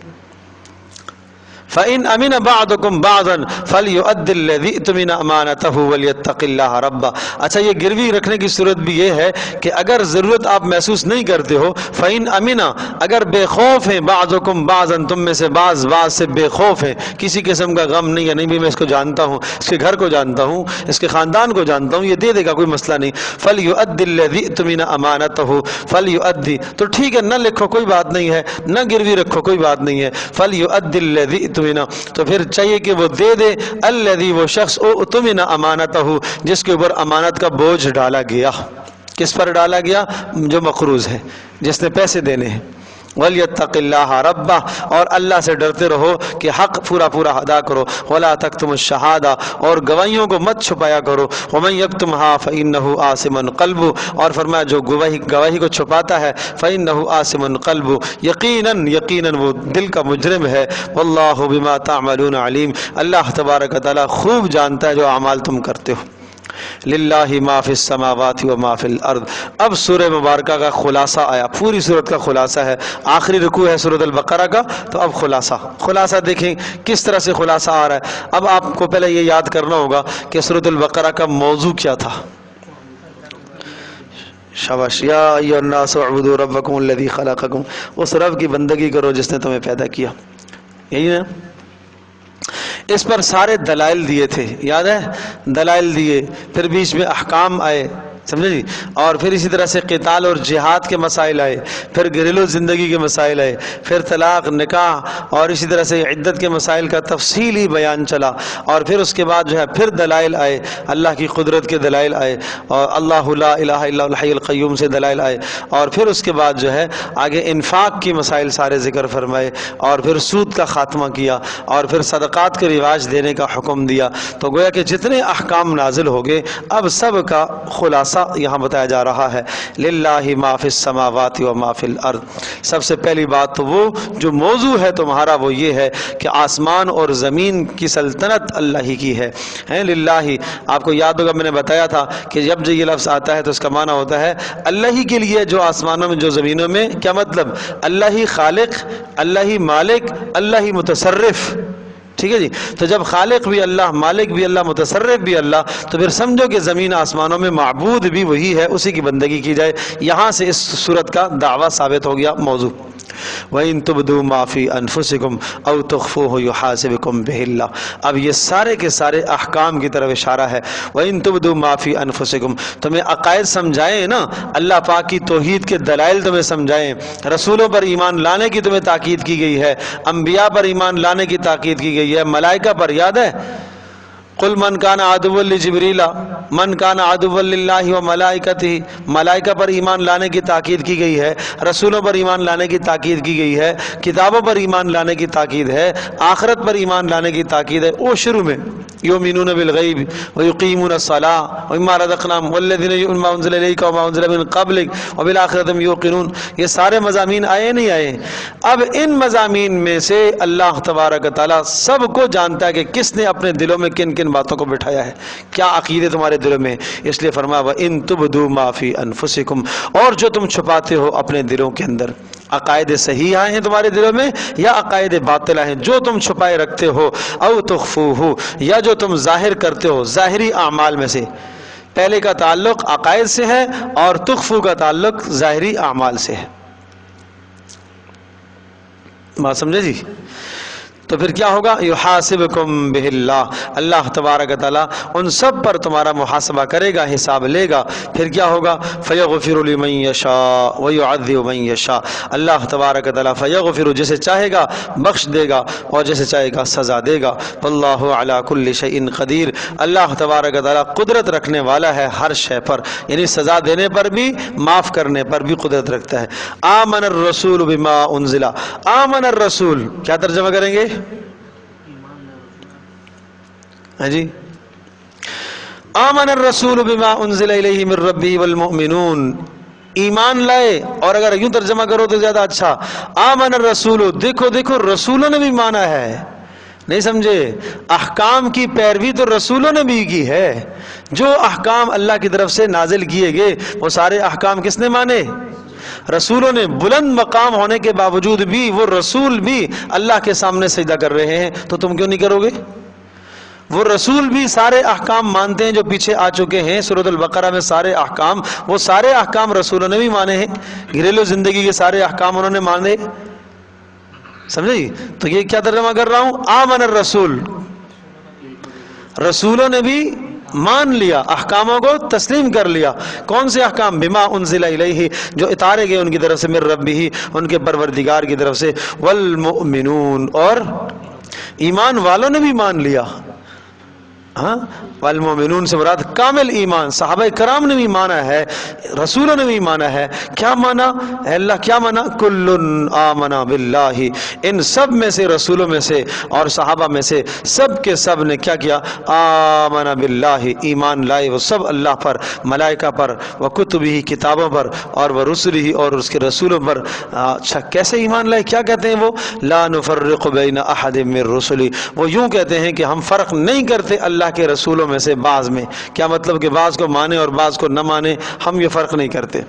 فَإِنْ أَمِنَ بَعْضُكُمْ بَعْضًا فَلْيُؤَدِّ الَّذِي اؤْتُمِنَ أَمَانَتَهُ وَلْيَتَّقِ اللَّهَ رَبَّهُ۔ اچھا، یہ گروی رکھنے کی صورت بھی یہ ہے کہ اگر ضرورت آپ محسوس نہیں کرتے ہو، فَإِنْ أَمِنَ، اگر بے خوف ہیں، بَعْضُكُمْ بَعْضًا، تم میں سے بعض سے بے خوف ہیں، کسی قسم کا غم نہیں ہے، نہیں بھی میں اس کو جانتا ہوں، اس کے گھر کو جانتا ہوں، اس کے خاندان کو جانتا ہوں، یہ دے دے گا، کوئی مسئلہ نہیں، فَلْيُؤَدِّ الَّذِي اؤْتُمِنَ أَمَانَتَهُ، فَلْيُؤَدِّ، تو ٹھیک ہے، نہ لکھو کوئی بات نہیں ہے، نہ گروی رکھو کوئی بات نہیں ہے، فَلْيُؤَدِّ الَّذِي اؤْتُمِنَ، تو پھر چاہیے کہ وہ دے دے، الذی، وہ شخص، اؤتمن امانتہ، جس کے اوپر امانت کا بوجھ ڈالا گیا۔ کس پر ڈالا گیا؟ جو مقروض ہے، جس نے پیسے دینے ہیں۔ وَلْيَتَّقِ اللَّهَ رَبَّهُ، اور اللہ سے ڈرتے رہو کہ حق پورا ادا کرو۔ وَلَا تَكْتُمُوا الشَّهَادَةَ، اور گواہیوں کو مت چھپایا کرو۔ وَمَن يَكْتُمْهَا فَإِنَّهُ آثِمٌ قَلْبُهُ، اور فرمایا جو گواہی کو چھپاتا ہے، فَإِنَّهُ آثِمٌ قَلْبُهُ، یقیناً وہ دل کا مجرم ہے۔ وَاللَّهُ بِمَا تَعْمَلُونَ عَلِيمٌ، اللہ تبارک و تعالی خوب جانتا ہے جو اعمال تم کرتے ہو۔ للہ ما فی السماوات و ما فی الارض۔ اب سورہ مبارکہ کا خلاصہ آیا، پوری سورت کا خلاصہ ہے، آخری رکوع ہے سورۃ البقرہ کا، تو اب خلاصہ دیکھیں کس طرح سے خلاصہ آ رہا ہے۔ اب آپ کو پہلے یہ یاد کرنا ہوگا کہ سورۃ البقرہ کا موضوع کیا تھا۔ شاباش، یا ایھا الناس اعبدوا ربکم الذی خلقکم، اس رب کی بندگی کرو جس نے تمہیں پیدا کیا، یہی نا؟ اس پر سارے دلائل دیے تھے، یاد ہے؟ دلائل دیے، پھر بیچ میں احکام آئے، سمجھے جی؟ اور پھر اسی طرح سے قتال اور جہاد کے مسائل آئے، پھر گھریلو زندگی کے مسائل آئے، پھر طلاق، نکاح، اور اسی طرح سے عدت کے مسائل کا تفصیلی بیان چلا، اور پھر اس کے بعد جو ہے پھر دلائل آئے، اللہ کی قدرت کے دلائل آئے، اور اللہ لا الہ الا الحی القیوم سے دلائل آئے، اور پھر اس کے بعد جو ہے آگے انفاق کی مسائل سارے ذکر فرمائے، اور پھر سود کا خاتمہ کیا، اور پھر صدقات کے رواج دینے کا حکم دیا۔ تو گویا کہ جتنے احکام نازل ہو گئے اب سب کا خلاصہ یہاں بتایا جا رہا ہے۔ للہ ما فی السماوات و ما فی الارض، سب سے پہلی بات تو وہ جو موضوع ہے تمہارا وہ یہ ہے کہ آسمان اور زمین کی سلطنت اللہ ہی کی ہے۔ للہ، آپ کو یاد ہوگا میں نے بتایا تھا کہ جب یہ لفظ آتا ہے تو اس کا معنی ہوتا ہے اللہ ہی کے لیے، جو آسمانوں میں جو زمینوں میں، کیا مطلب؟ اللہ ہی خالق، اللہ ہی مالک، اللہ ہی متصرف، ٹھیک ہے جی؟ تو جب خالق بھی اللہ، مالک بھی اللہ، متصرف بھی اللہ، تو پھر سمجھو کہ زمین آسمانوں میں معبود بھی وہی ہے، اسی کی بندگی کی جائے۔ یہاں سے اس صورت کا دعویٰ ثابت ہو گیا موضوع۔ وَإِن تُبْدُوا مَا فِي أَنفُسِكُمْ أَوْ تُخْفُوهُ يُحَاسِبْكُم بِهِ اللَّهُ۔ اب یہ سارے کے سارے احکام کی طرف اشارہ ہے۔ وَإِن تُبْدُوا مَا فِي أَنفُسِكُمْ، تمہیں عقائد سمجھائیں نا، اللہ پاک کی توحید کے دلائل تمہیں سمجھائیں، رسولوں پر ایمان لانے کی تمہیں تاکید کی گئی ہے، انبیاء پر ایمان لانے کی تاکید کی گئی ہے، ملائکہ پر، یاد ہے؟ قل من کان عدوا لجبریل من کان عدوا للہ و ملائکتہ، ملائکہ پر ایمان لانے کی تاکید کی گئی ہے، رسولوں پر ایمان لانے کی تاکید کی گئی ہے، کتابوں پر ایمان لانے کی تاکید ہے، آخرت پر ایمان لانے کی تاکید ہے۔ وہ شروع میں یؤمنون بالغیب ویقیمون الصلاۃ ومما رزقناہم والذین یؤمنون بما انزل الیک وما انزل من قبلک وبالآخرۃ هم یوقنون، یہ سارے مضامین آئے نہیں آئے؟ اب ان مضامین میں سے اللہ تبارک و تعالیٰ سب کو جانتا ہے کہ کس نے اپنے دلوں میں کن کن باتوں کو بٹھایا ہے، کیا عقیدے تمہارے دلوں میں، اس لیے فرمایا وَإِن تُبْدُوا مَا فِي أَنفُسِكُمْ، اور جو تم چھپاتے ہو اپنے دلوں کے اندر، عقائد صحیح آئے ہیں تمہارے دلوں میں یا عقائد باطل ہیں، جو تم چھپائے رکھتے ہو، او تخفوہ، یا جو تم ظاہر کرتے ہو ظاہری اعمال میں سے۔ پہلے کا تعلق عقائد سے ہے اور تخفو کا تعلق ظاہری اعمال سے ہے، بات سمجھے جی؟ تو پھر کیا ہوگا؟ یحاسبکم بہ اللہ، اللہ تبارک تعالیٰ ان سب پر تمہارا محاسبہ کرے گا، حساب لے گا۔ پھر کیا ہوگا؟ فیغفر لمن یشاء ویعذب من یشاء، اللہ تبارک تعالیٰ فیغفر جسے چاہے گا بخش دے گا اور جسے چاہے گا سزا دے گا۔ واللہ علی کل شیء قدیر، اللہ تبارک تعالیٰ قدرت رکھنے والا ہے ہر شے پر، یعنی سزا دینے پر بھی معاف کرنے پر بھی قدرت رکھتا ہے۔ آمن الرسول بما انزل، آمن الرسول کیا ترجمہ کریں گے؟ ہاں جی، آمن الرسول بما انزل الیہ من ربہ والمؤمنون، ایمان لائے، اور اگر یوں ترجمہ کرو تو زیادہ اچھا، آمن الرسول، دیکھو دیکھو رسولوں نے بھی مانا ہے، نہیں سمجھے؟ احکام کی پیروی تو رسولوں نے بھی کی ہے، جو احکام اللہ کی طرف سے نازل کیے گئے وہ سارے احکام کس نے مانے؟ رسولوں نے۔ بلند مقام ہونے کے باوجود بھی وہ رسول بھی اللہ کے سامنے سجدہ کر رہے ہیں، تو تم کیوں نہیں کرو گے؟ وہ رسول بھی سارے احکام مانتے ہیں جو پیچھے آ چکے ہیں سورۃ البقرہ میں، سارے احکام، وہ سارے احکام رسولوں نے بھی مانے ہیں، گھریلو زندگی کے سارے احکام انہوں نے مانے، سمجھے؟ تو یہ کیا ترجمہ کر رہا ہوں؟ آمن الرسول، رسولوں نے بھی مان لیا، احکاموں کو تسلیم کر لیا۔ کون سے احکام؟ بما انزل الیہ، جو اتارے گئے ان کی طرف سے، من ربہ، ان کے پروردگار کی طرف سے، والمؤمنون، اور ایمان والوں نے بھی مان لیا۔ ہاں، والمؤمنون سے مراد کامل ایمان، صحابہ کرام نے بھی مانا ہے، رسولوں نے بھی مانا ہے۔ کیا مانا؟ اے اللہ کیا مانا؟ کل آمن باللہ، ان سب میں سے، رسولوں میں سے اور صحابہ میں سے سب کے سب نے کیا کیا؟ آمن باللہ، ایمان لائے وہ سب اللہ پر، ملائکہ پر، و کتبہ، کتابوں پر، اور وہ رسلہ، اور اس کے رسولوں پر۔ اچھا کیسے ایمان لائے؟ کیا کہتے ہیں وہ؟ لا نفرق بین احد من رسلی، وہ یوں کہتے ہیں کہ ہم فرق نہیں کرتے اللہ کے رسولوں میں سے بعض میں۔ کیا مطلب کہ بعض کو مانے اور بعض کو نہ مانے، ہم یہ فرق نہیں کرتے۔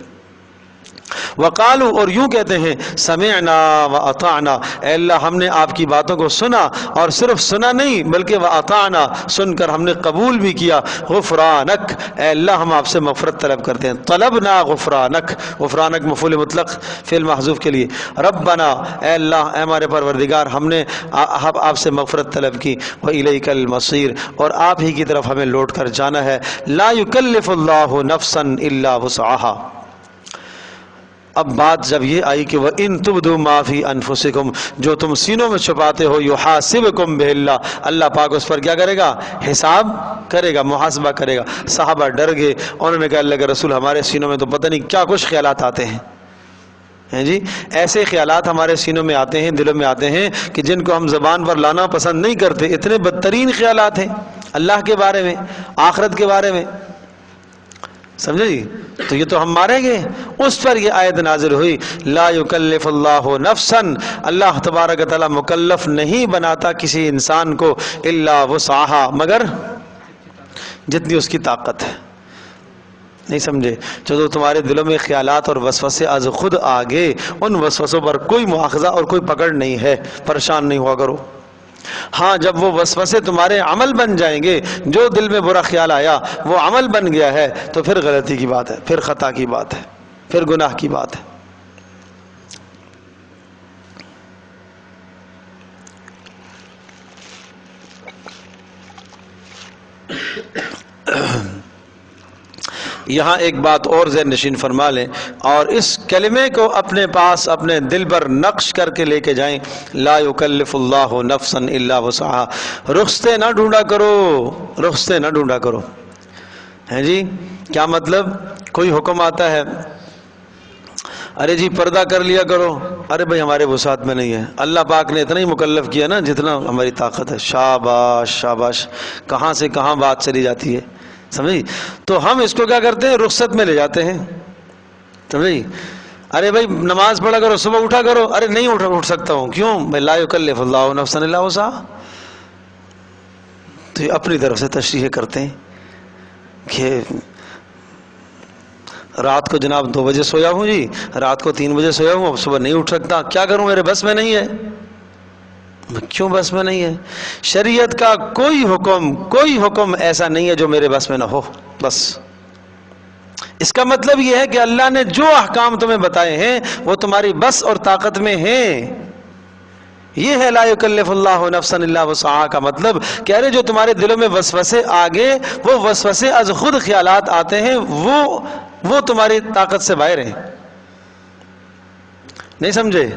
وقالوا، اور یوں کہتے ہیں، سمعنا واطعنا، اے اللہ ہم نے آپ کی باتوں کو سنا، اور صرف سنا نہیں بلکہ واطعنا، سن کر ہم نے قبول بھی کیا۔ غفرانک، اے اللہ ہم آپ سے مغفرت طلب کرتے ہیں۔ طلبنا غفرانک، غفرانک مفعول مطلق فعل محذوف کے لیے۔ ربنا، اے اللہ اے ہمارے پروردگار، ہم نے آپ سے مغفرت طلب کی۔ وإلیک المصیر، اور آپ ہی کی طرف ہمیں لوٹ کر جانا ہے۔ لا یکلف اللہ نفسا الا وسعها۔ اب بات جب یہ آئی کہ وَإِن تُبْدُوا مَا فِي أَنفُسِكُمْ، جو تم سینوں میں چھپاتے ہو، يُحَاسِبْكُمْ بِهِ اللَّهُ، اللہ پاک اس پر کیا کرے گا؟ حساب کرے گا، محاسبہ کرے گا۔ صحابہ ڈر گئے، انہوں نے کہا اللہ کے رسول ہمارے سینوں میں تو پتہ نہیں کیا کچھ خیالات آتے ہیں جی، ایسے خیالات ہمارے سینوں میں آتے ہیں، دلوں میں آتے ہیں کہ جن کو ہم زبان پر لانا پسند نہیں کرتے، اتنے بدترین خیالات ہیں اللہ کے بارے میں، آخرت کے بارے میں، سمجھے جی؟ تو یہ تو ہم ماریں گے۔ اس پر یہ آیت نازل ہوئی، لا یکلف اللہ نفسا، اللہ تبارک تعالیٰ مکلف نہیں بناتا کسی انسان کو، الا وسعها، مگر جتنی اس کی طاقت ہے۔ نہیں سمجھے؟ جو تمہارے دلوں میں خیالات اور وسوسے از خود آگے، ان وسوسوں پر کوئی مؤاخذہ اور کوئی پکڑ نہیں ہے، پریشان نہیں ہوا کرو۔ ہاں جب وہ وسوسے تمہارے عمل بن جائیں گے، جو دل میں برا خیال آیا وہ عمل بن گیا ہے، تو پھر غلطی کی بات ہے، پھر خطا کی بات ہے، پھر گناہ کی بات ہے۔ یہاں ایک بات اور ذہن نشین فرما لیں، اور اس کلمے کو اپنے پاس اپنے دل پر نقش کر کے لے کے جائیں، لا یکلف اللہ نفسا الا وسعها۔ رخصتے نہ ڈھونڈا کرو، رخصتے نہ ڈھونڈا کرو، ہیں جی؟ کیا مطلب؟ کوئی حکم آتا ہے، ارے جی پردہ کر لیا کرو، ارے بھائی ہمارے وسعت میں نہیں ہے، اللہ پاک نے اتنا ہی مکلف کیا نا جتنا ہماری طاقت ہے۔ شاباش شاباش، کہاں سے کہاں بات چلی جاتی ہے، سمجھی؟ تو ہم اس کو کیا کرتے ہیں؟ رخصت میں لے جاتے ہیں، سمجھی؟ ارے بھائی نماز پڑھا کرو، صبح اٹھا کرو، ارے نہیں اٹھ سکتا ہوں، کیوں؟ بھائی لا یکلف اللہ نفسا الا وسعها۔ تو یہ اپنی طرف سے تشریح کرتے ہیں کہ رات کو جناب 2 بجے سویا ہوں جی، رات کو 3 بجے سویا ہوں، اب صبح نہیں اٹھ سکتا، کیا کروں؟ میرے بس میں نہیں ہے۔ کیوں بس میں نہیں ہے؟ شریعت کا کوئی حکم ایسا نہیں ہے جو میرے بس میں نہ ہو، بس اس کا مطلب یہ ہے کہ اللہ نے جو احکام تمہیں بتائے ہیں وہ تمہاری بس اور طاقت میں ہیں، یہ ہے لا یکلف اللہ نفسا الا وسعہا کا مطلب، کہہ رہے جو تمہارے دلوں میں وسوسے آگے، وہ وسوسے از خود خیالات آتے ہیں، وہ تمہاری طاقت سے باہر ہیں. نہیں سمجھے؟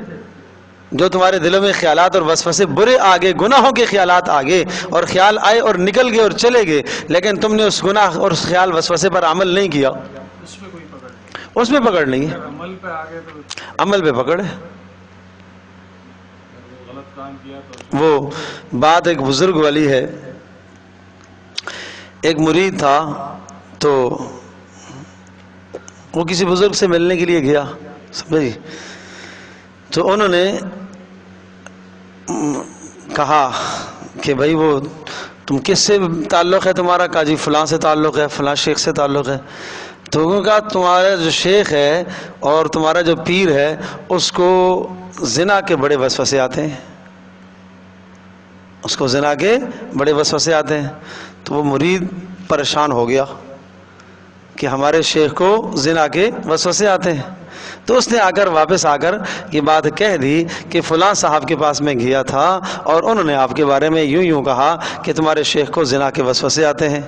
جو تمہارے دلوں میں خیالات اور وسوسے برے آگے، گناہوں کے خیالات آگے، اور خیال آئے اور نکل گئے اور چلے گئے، لیکن تم نے اس گناہ اور اس خیال وسوسے پر عمل نہیں کیا، اس میں کوئی پکڑ نہیں. اس میں پکڑ نہیں ہے. عمل پہ آگے تو عمل پہ پکڑ ہے. غلط کام کیا تو وہ بات ایک بزرگ والی ہے. ایک مرید تھا تو وہ کسی بزرگ سے ملنے کے لیے گیا، سمجھے؟ تو انہوں نے کہا کہ بھائی وہ تم کس سے تعلق ہے تمہارا؟ کہا جی فلاں سے تعلق ہے، فلاں شیخ سے تعلق ہے. تو انہوں نے کہا تمہارا جو شیخ ہے اور تمہارا جو پیر ہے اس کو زنا کے بڑے وسوسے آتے ہیں، اس کو زنا کے بڑے وسوسے آتے ہیں. تو وہ مرید پریشان ہو گیا کہ ہمارے شیخ کو زنا کے وسوسے آتے ہیں. تو اس نے واپس آ کر یہ بات کہہ دی کہ فلاں صاحب کے پاس میں گیا تھا اور انہوں نے آپ کے بارے میں یوں کہا کہ تمہارے شیخ کو زنا کے وسوسے آتے ہیں.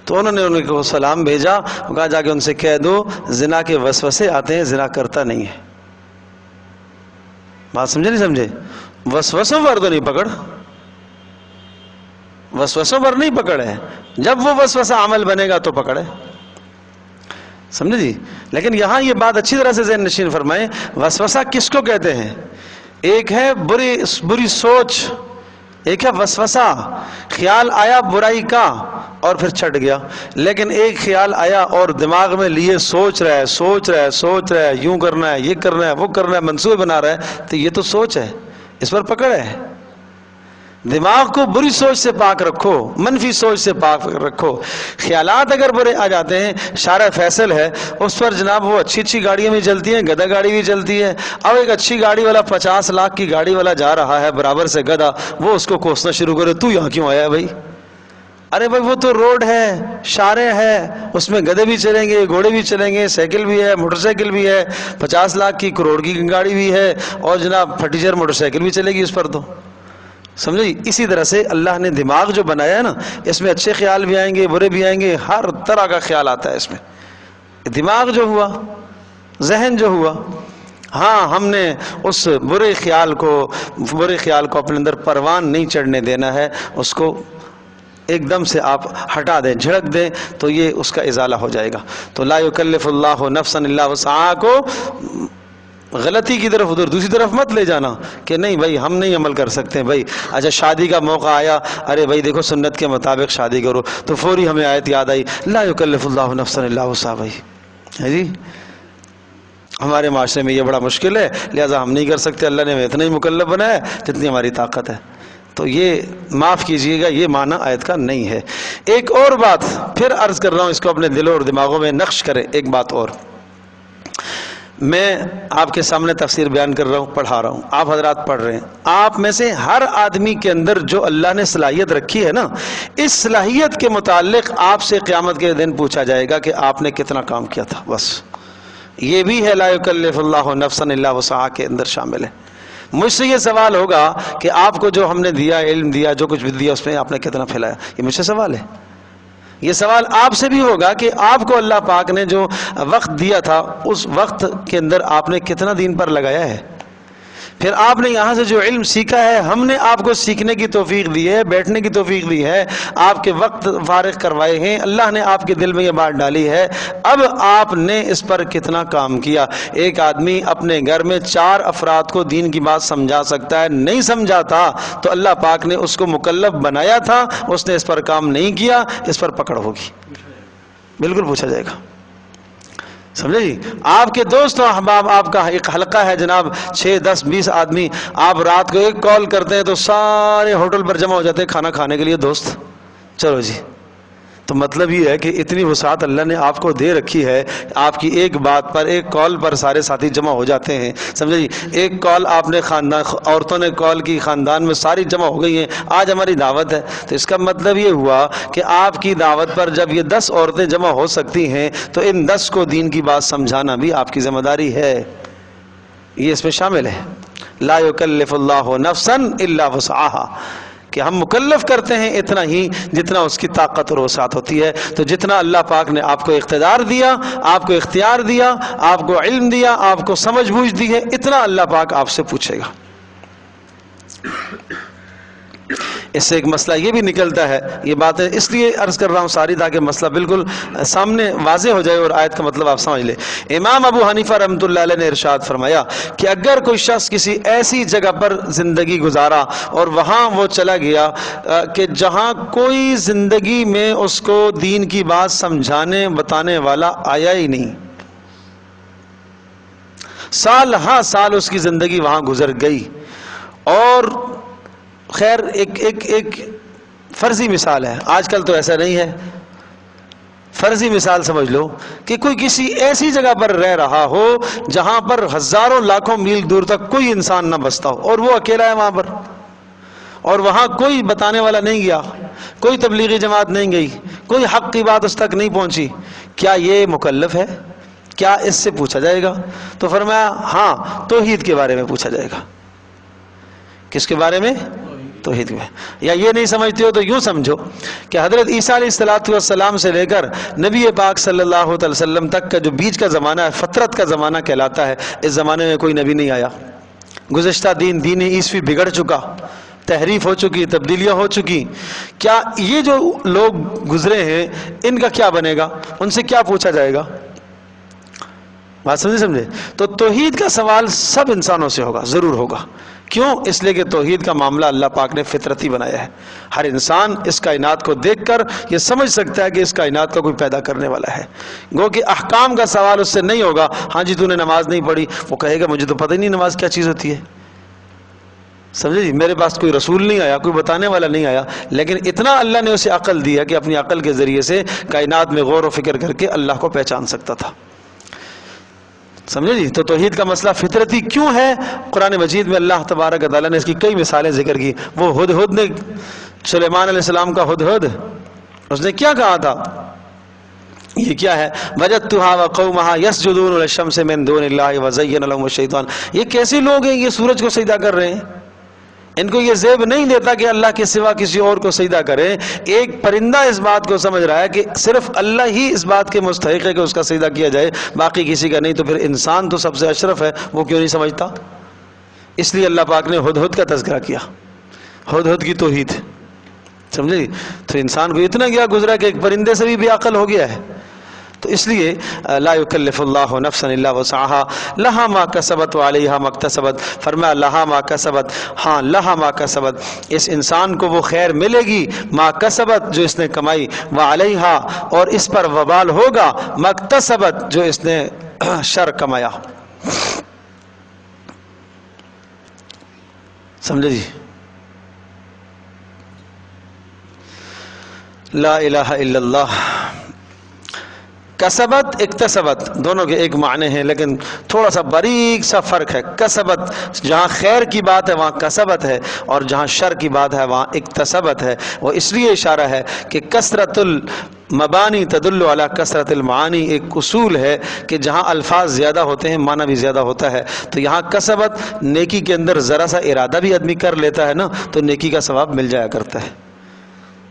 تو انہوں نے ان کو سلام بھیجا، کہا جا کے ان سے کہہ دو زنا کے وسوسے آتے ہیں، زنا کرتا نہیں ہے. بات سمجھے نہیں سمجھے؟ وسوسوں پر تو نہیں پکڑ، وسوسوں پر نہیں پکڑ ہے، جب وہ وسوسہ عمل بنے گا تو پکڑ ہے. سمجھے جی؟ لیکن یہاں یہ بات اچھی طرح سے ذہن نشین فرمائیں، وسوسہ کس کو کہتے ہیں؟ ایک ہے بری سوچ، ایک ہے وسوسہ، خیال آیا برائی کا اور پھر چھٹ گیا. لیکن ایک خیال آیا اور دماغ میں لیے سوچ رہا ہے یوں کرنا ہے، یہ کرنا ہے، وہ کرنا ہے، منصوبے بنا رہا ہے، تو یہ تو سوچ ہے، اس پر پکڑ ہے. دماغ کو بری سوچ سے پاک رکھو، منفی سوچ سے پاک رکھو. خیالات اگر برے آ جاتے ہیں، شارع فیصل ہے اس پر جناب، وہ اچھی گاڑیاں بھی چلتی ہیں، گدھا گاڑی بھی چلتی ہے. اب ایک اچھی گاڑی والا 50 لاکھ کی گاڑی والا جا رہا ہے برابر سے گدھا، وہ اس کو کوسنا شروع کرے، تو یہاں کیوں آیا ہے بھائی؟ ارے بھائی وہ تو روڈ ہے، شارع ہے، اس میں گدھے بھی چلیں گے، گھوڑے بھی چلیں گے، سائیکل بھی ہے، موٹر سائیکل بھی ہے، 50 لاکھ کی کروڑ کی گاڑی بھی ہے، اور جناب پھٹیچر موٹر سائیکل بھی چلے گی اس پر. تو سمجھے؟ اسی طرح سے اللہ نے دماغ جو بنایا ہے نا، اس میں اچھے خیال بھی آئیں گے، برے بھی آئیں گے، ہر طرح کا خیال آتا ہے اس میں. دماغ جو ہوا، ذہن جو ہوا، ہاں ہم نے اس برے خیال کو اپنے اندر پروان نہیں چڑھنے دینا ہے، اس کو ایک دم سے آپ ہٹا دیں، جھڑک دیں، تو یہ اس کا ازالہ ہو جائے گا. تو لا یکلف اللہ نفسا الا وسعہا کو غلطی کی طرف، ادھر دوسری طرف مت لے جانا کہ نہیں بھائی ہم نہیں عمل کر سکتے. بھائی اچھا شادی کا موقع آیا، ارے بھائی دیکھو سنت کے مطابق شادی کرو، تو فوری ہمیں آیت یاد آئی لا یکلف اللہ نفسا الا وسعہا. بھائی ہے جی، ہمارے معاشرے میں یہ بڑا مشکل ہے، لہٰذا ہم نہیں کر سکتے، اللہ نے ہمیں اتنا ہی مکلف بنایا جتنی ہماری طاقت ہے. تو یہ معاف کیجئے گا، یہ معنی آیت کا نہیں ہے. ایک اور بات پھر عرض کر رہا ہوں، اس کو اپنے دلوں اور دماغوں میں نقش کریں. ایک بات اور میں آپ کے سامنے تفسیر بیان کر رہا ہوں، پڑھا رہا ہوں، آپ حضرات پڑھ رہے ہیں. آپ میں سے ہر آدمی کے اندر جو اللہ نے صلاحیت رکھی ہے نا، اس صلاحیت کے متعلق آپ سے قیامت کے دن پوچھا جائے گا کہ آپ نے کتنا کام کیا تھا. بس یہ بھی ہے لا یکلف اللہ نفسا الا وسعہا کے اندر شامل ہے. مجھ سے یہ سوال ہوگا کہ آپ کو جو ہم نے دیا، علم دیا، جو کچھ بھی دیا، اس میں آپ نے کتنا پھیلایا. یہ مجھ سے سوال ہے. یہ سوال آپ سے بھی ہوگا کہ آپ کو اللہ پاک نے جو وقت دیا تھا، اس وقت کے اندر آپ نے کتنا دین پر لگایا ہے. پھر آپ نے یہاں سے جو علم سیکھا ہے، ہم نے آپ کو سیکھنے کی توفیق دی ہے، بیٹھنے کی توفیق دی ہے، آپ کے وقت فارغ کروائے ہیں، اللہ نے آپ کے دل میں یہ بات ڈالی ہے. اب آپ نے اس پر کتنا کام کیا. ایک آدمی اپنے گھر میں 4 افراد کو دین کی بات سمجھا سکتا ہے، نہیں سمجھاتا تو اللہ پاک نے اس کو مکلف بنایا تھا، اس نے اس پر کام نہیں کیا، اس پر پکڑ ہوگی، بالکل پوچھا جائے گا. سمجھے جی؟ آپ کے دوست و احباب، آپ کا ایک حلقہ ہے جناب، 6 10 20 آدمی، آپ رات کو ایک کال کرتے ہیں تو سارے ہوٹل پر جمع ہو جاتے ہیں کھانا کھانے کے لیے دوست. چلو جی، تو مطلب یہ ہے کہ اتنی وسعت اللہ نے آپ کو دے رکھی ہے، آپ کی ایک بات پر، ایک کال پر سارے ساتھی جمع ہو جاتے ہیں. سمجھے جی؟ ایک کال آپ نے خاندان، عورتوں نے کال کی، خاندان میں ساری جمع ہو گئی ہیں، آج ہماری دعوت ہے. تو اس کا مطلب یہ ہوا کہ آپ کی دعوت پر جب یہ 10 عورتیں جمع ہو سکتی ہیں تو ان 10 کو دین کی بات سمجھانا بھی آپ کی ذمہ داری ہے. یہ اس میں شامل ہے. لا یکلف اللہ نفسا الا وسعها، کہ ہم مکلف کرتے ہیں اتنا ہی جتنا اس کی طاقت اور وسعت ہوتی ہے. تو جتنا اللہ پاک نے آپ کو اقتدار دیا، آپ کو اختیار دیا، آپ کو علم دیا، آپ کو سمجھ بوجھ دی ہے، اتنا اللہ پاک آپ سے پوچھے گا. اس سے ایک مسئلہ یہ بھی نکلتا ہے، یہ بات ہے اس لیے عرض کر رہا ہوں ساری، تاکہ مسئلہ بالکل سامنے واضح ہو جائے اور آیت کا مطلب آپ سمجھ لیں. امام ابو حنیفہ رحمۃ اللہ علیہ نے ارشاد فرمایا کہ اگر کوئی شخص کسی ایسی جگہ پر زندگی گزارا اور وہاں وہ چلا گیا کہ جہاں کوئی زندگی میں اس کو دین کی بات سمجھانے بتانے والا آیا ہی نہیں، سال ہاں سال اس کی زندگی وہاں گزر گئی، اور خیر ایک فرضی مثال ہے، آج کل تو ایسا نہیں ہے، فرضی مثال سمجھ لو کہ کوئی کسی ایسی جگہ پر رہ رہا ہو جہاں پر ہزاروں لاکھوں میل دور تک کوئی انسان نہ بستا ہو، اور وہ اکیلا ہے وہاں پر، اور وہاں کوئی بتانے والا نہیں گیا، کوئی تبلیغی جماعت نہیں گئی، کوئی حق کی بات اس تک نہیں پہنچی. کیا یہ مکلف ہے؟ کیا اس سے پوچھا جائے گا؟ تو فرمایا ہاں توحید کے بارے میں پوچھا جائے گا. کس کے بارے میں؟ توحید میں. یا یہ نہیں سمجھتے ہو تو یوں سمجھو کہ حضرت عیسیٰ علیہ السلام سے لے کر نبی پاک صلی اللہ علیہ وسلم تک کا جو بیچ کا زمانہ ہے، فترت کا زمانہ کہلاتا ہے، اس زمانے میں کوئی نبی نہیں آیا. گزشتہ دین عیسوی بگڑ چکا، تحریف ہو چکی، تبدیلیاں ہو چکی. کیا یہ جو لوگ گزرے ہیں ان کا کیا بنے گا؟ ان سے کیا پوچھا جائے گا؟ بات سمجھے؟ تو توحید کا سوال سب انسانوں سے ہوگا، ضرور ہوگا. کیوں؟ اس لیے کہ توحید کا معاملہ اللہ پاک نے فطرتی بنایا ہے. ہر انسان اس کائنات کو دیکھ کر یہ سمجھ سکتا ہے کہ اس کائنات کا کوئی پیدا کرنے والا ہے. گو کہ احکام کا سوال اس سے نہیں ہوگا. ہاں جی تو نے نماز نہیں پڑھی، وہ کہے گا مجھے تو پتہ ہی نہیں نماز کیا چیز ہوتی ہے. سمجھے جی؟ میرے پاس کوئی رسول نہیں آیا، کوئی بتانے والا نہیں آیا، لیکن اتنا اللہ نے اسے عقل دیا کہ اپنی عقل کے ذریعے سے کائنات میں غور و فکر کر کے اللہ کو پہچان سکتا تھا. سمجھے جی؟ تو توحید کا مسئلہ فطرتی کیوں ہے؟ قرآن مجید میں اللہ تبارک و تعالیٰ نے اس کی کئی مثالیں ذکر کی. وہ ہدہد نے، سلیمان علیہ السلام کا ہدہد، اس نے کیا کہا تھا؟ یہ کیا ہے؟ وجدتها وقومها يسجدون للشمس من دون الله وزين لهم الشيطان. یہ کیسے لوگ ہیں؟ یہ سورج کو سجدہ کر رہے ہیں، ان کو یہ زیب نہیں دیتا کہ اللہ کے سوا کسی اور کو سجدہ کرے. ایک پرندہ اس بات کو سمجھ رہا ہے کہ صرف اللہ ہی اس بات کے مستحق ہے کہ اس کا سجدہ کیا جائے، باقی کسی کا نہیں. تو پھر انسان تو سب سے اشرف ہے، وہ کیوں نہیں سمجھتا؟ اس لیے اللہ پاک نے ہدہد کا تذکرہ کیا، ہدہد کی توحید. سمجھے؟ تو انسان کو اتنا گیا گزرا کہ ایک پرندے سے بھی بے عقل ہو گیا ہے. تو اس لیے لا یکلف اللہ نفسا الا وسعها لها ما کسبت وعلیہا ما اکتسبت. فرمایا لها ما کسبت، ہاں لها ما کسبت، اس انسان کو وہ خیر ملے گی، ما کسبت جو اس نے کمائی، وعلیہا اور اس پر وبال ہوگا، ما اکتسبت جو اس نے شر کمایا. سمجھے جی؟ لا الہ الا اللہ. کسبت اکتسبت دونوں کے ایک معنی ہیں، لیکن تھوڑا سا باریک سا فرق ہے. کسبت جہاں خیر کی بات ہے وہاں کسبت ہے، اور جہاں شر کی بات ہے وہاں اکتسبت ہے. وہ اس لیے اشارہ ہے کہ کثرت المبانی تدل علی کثرت المعانی. ایک اصول ہے کہ جہاں الفاظ زیادہ ہوتے ہیں معنی بھی زیادہ ہوتا ہے. تو یہاں کسبت، نیکی کے اندر ذرا سا ارادہ بھی آدمی کر لیتا ہے نا تو نیکی کا ثواب مل جایا کرتا ہے.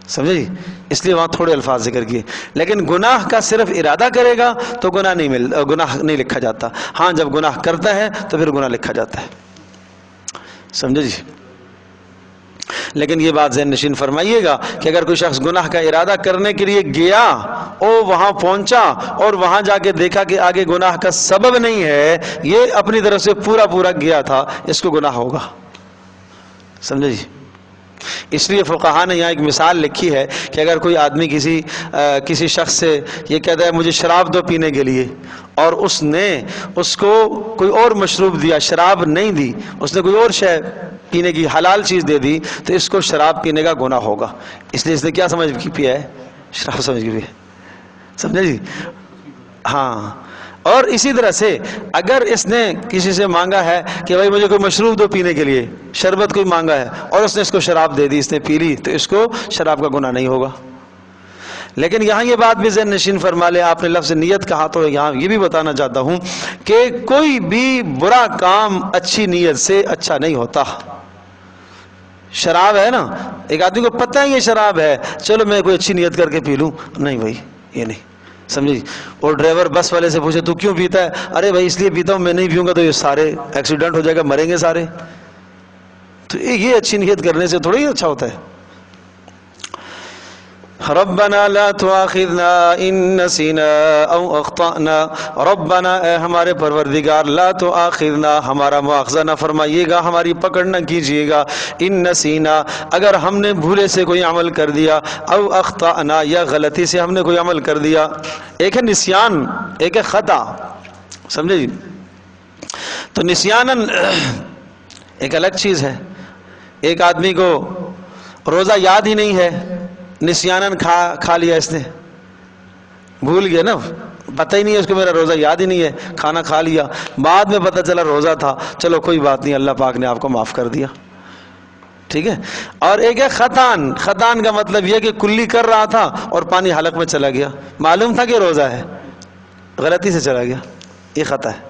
سمجھے جی؟ اس لیے وہاں تھوڑے الفاظ ذکر کیے. لیکن گناہ کا صرف ارادہ کرے گا تو گناہ نہیں لکھا جاتا. ہاں جب گناہ کرتا ہے تو پھر گناہ لکھا جاتا ہے. سمجھے جی؟ لیکن یہ بات ذہن نشین فرمائیے گا کہ اگر کوئی شخص گناہ کا ارادہ کرنے کے لیے گیا اور وہاں پہنچا اور وہاں جا کے دیکھا کہ آگے گناہ کا سبب نہیں ہے، یہ اپنی طرف سے پورا گیا تھا، اس کو گناہ ہوگا. سمجھے جی؟ اس لیے فقہاء نے یہاں ایک مثال لکھی ہے کہ اگر کوئی آدمی کسی شخص سے یہ کہتا ہے مجھے شراب دو پینے کے لیے، اور اس نے اس کو کوئی اور مشروب دیا، شراب نہیں دی، اس نے کوئی اور شے پینے کی حلال چیز دے دی، تو اس کو شراب پینے کا گناہ ہوگا. اس لیے اس نے کیا سمجھ کے پیا ہے؟ شراب سمجھ کے پیا. سمجھے جی؟ ہاں. اور اسی طرح سے اگر اس نے کسی سے مانگا ہے کہ بھائی مجھے کوئی مشروب دو پینے کے لیے، شربت کوئی مانگا ہے، اور اس نے اس کو شراب دے دی، اس نے پی لی، تو اس کو شراب کا گناہ نہیں ہوگا. لیکن یہاں یہ بات بھی ذہن نشین فرما لیں، آپ نے لفظ نیت کہا تو یہاں یہ بھی بتانا چاہتا ہوں کہ کوئی بھی برا کام اچھی نیت سے اچھا نہیں ہوتا۔ شراب ہے نا، ایک آدمی کو پتہ ہے یہ شراب ہے، چلو میں کوئی اچھی نیت کر کے پی لوں، نہیں بھائی یہ نہیں، سمجھے؟ اور ڈرائیور بس والے سے پوچھے تو کیوں پیتا ہے؟ ارے بھائی اس لیے پیتا ہوں، میں نہیں پیوں گا تو یہ سارے ایکسیڈنٹ ہو جائے گا، مریں گے سارے۔ تو یہ اچھی نیت کرنے سے تھوڑا ہی اچھا ہوتا ہے۔ ربنا لا تؤاخذنا ان نسینا او اخطأنا، ربنا اے ہمارے پروردگار، لا تؤاخذنا ہمارا مواخذہ نہ فرمائیے گا، ہماری پکڑ نہ کیجیے گا، ان نسینا اگر ہم نے بھولے سے کوئی عمل کر دیا، او اخطأنا یا غلطی سے ہم نے کوئی عمل کر دیا۔ ایک ہے نسیان، ایک ہے خطا، سمجھے جی؟ تو نسیانن ایک الگ چیز ہے۔ ایک آدمی کو روزہ یاد ہی نہیں ہے، نسیانن کھا لیا، اس نے بھول گیا نا، پتہ ہی نہیں ہے اس کو، میرا روزہ یاد ہی نہیں ہے، کھانا کھا لیا، بعد میں پتہ چلا روزہ تھا، چلو کوئی بات نہیں، اللہ پاک نے آپ کو معاف کر دیا، ٹھیک ہے۔ اور ایک ہے خطان، خطان کا مطلب یہ کہ کلی کر رہا تھا اور پانی حلق میں چلا گیا، معلوم تھا کہ روزہ ہے، غلطی سے چلا گیا، یہ خطا ہے۔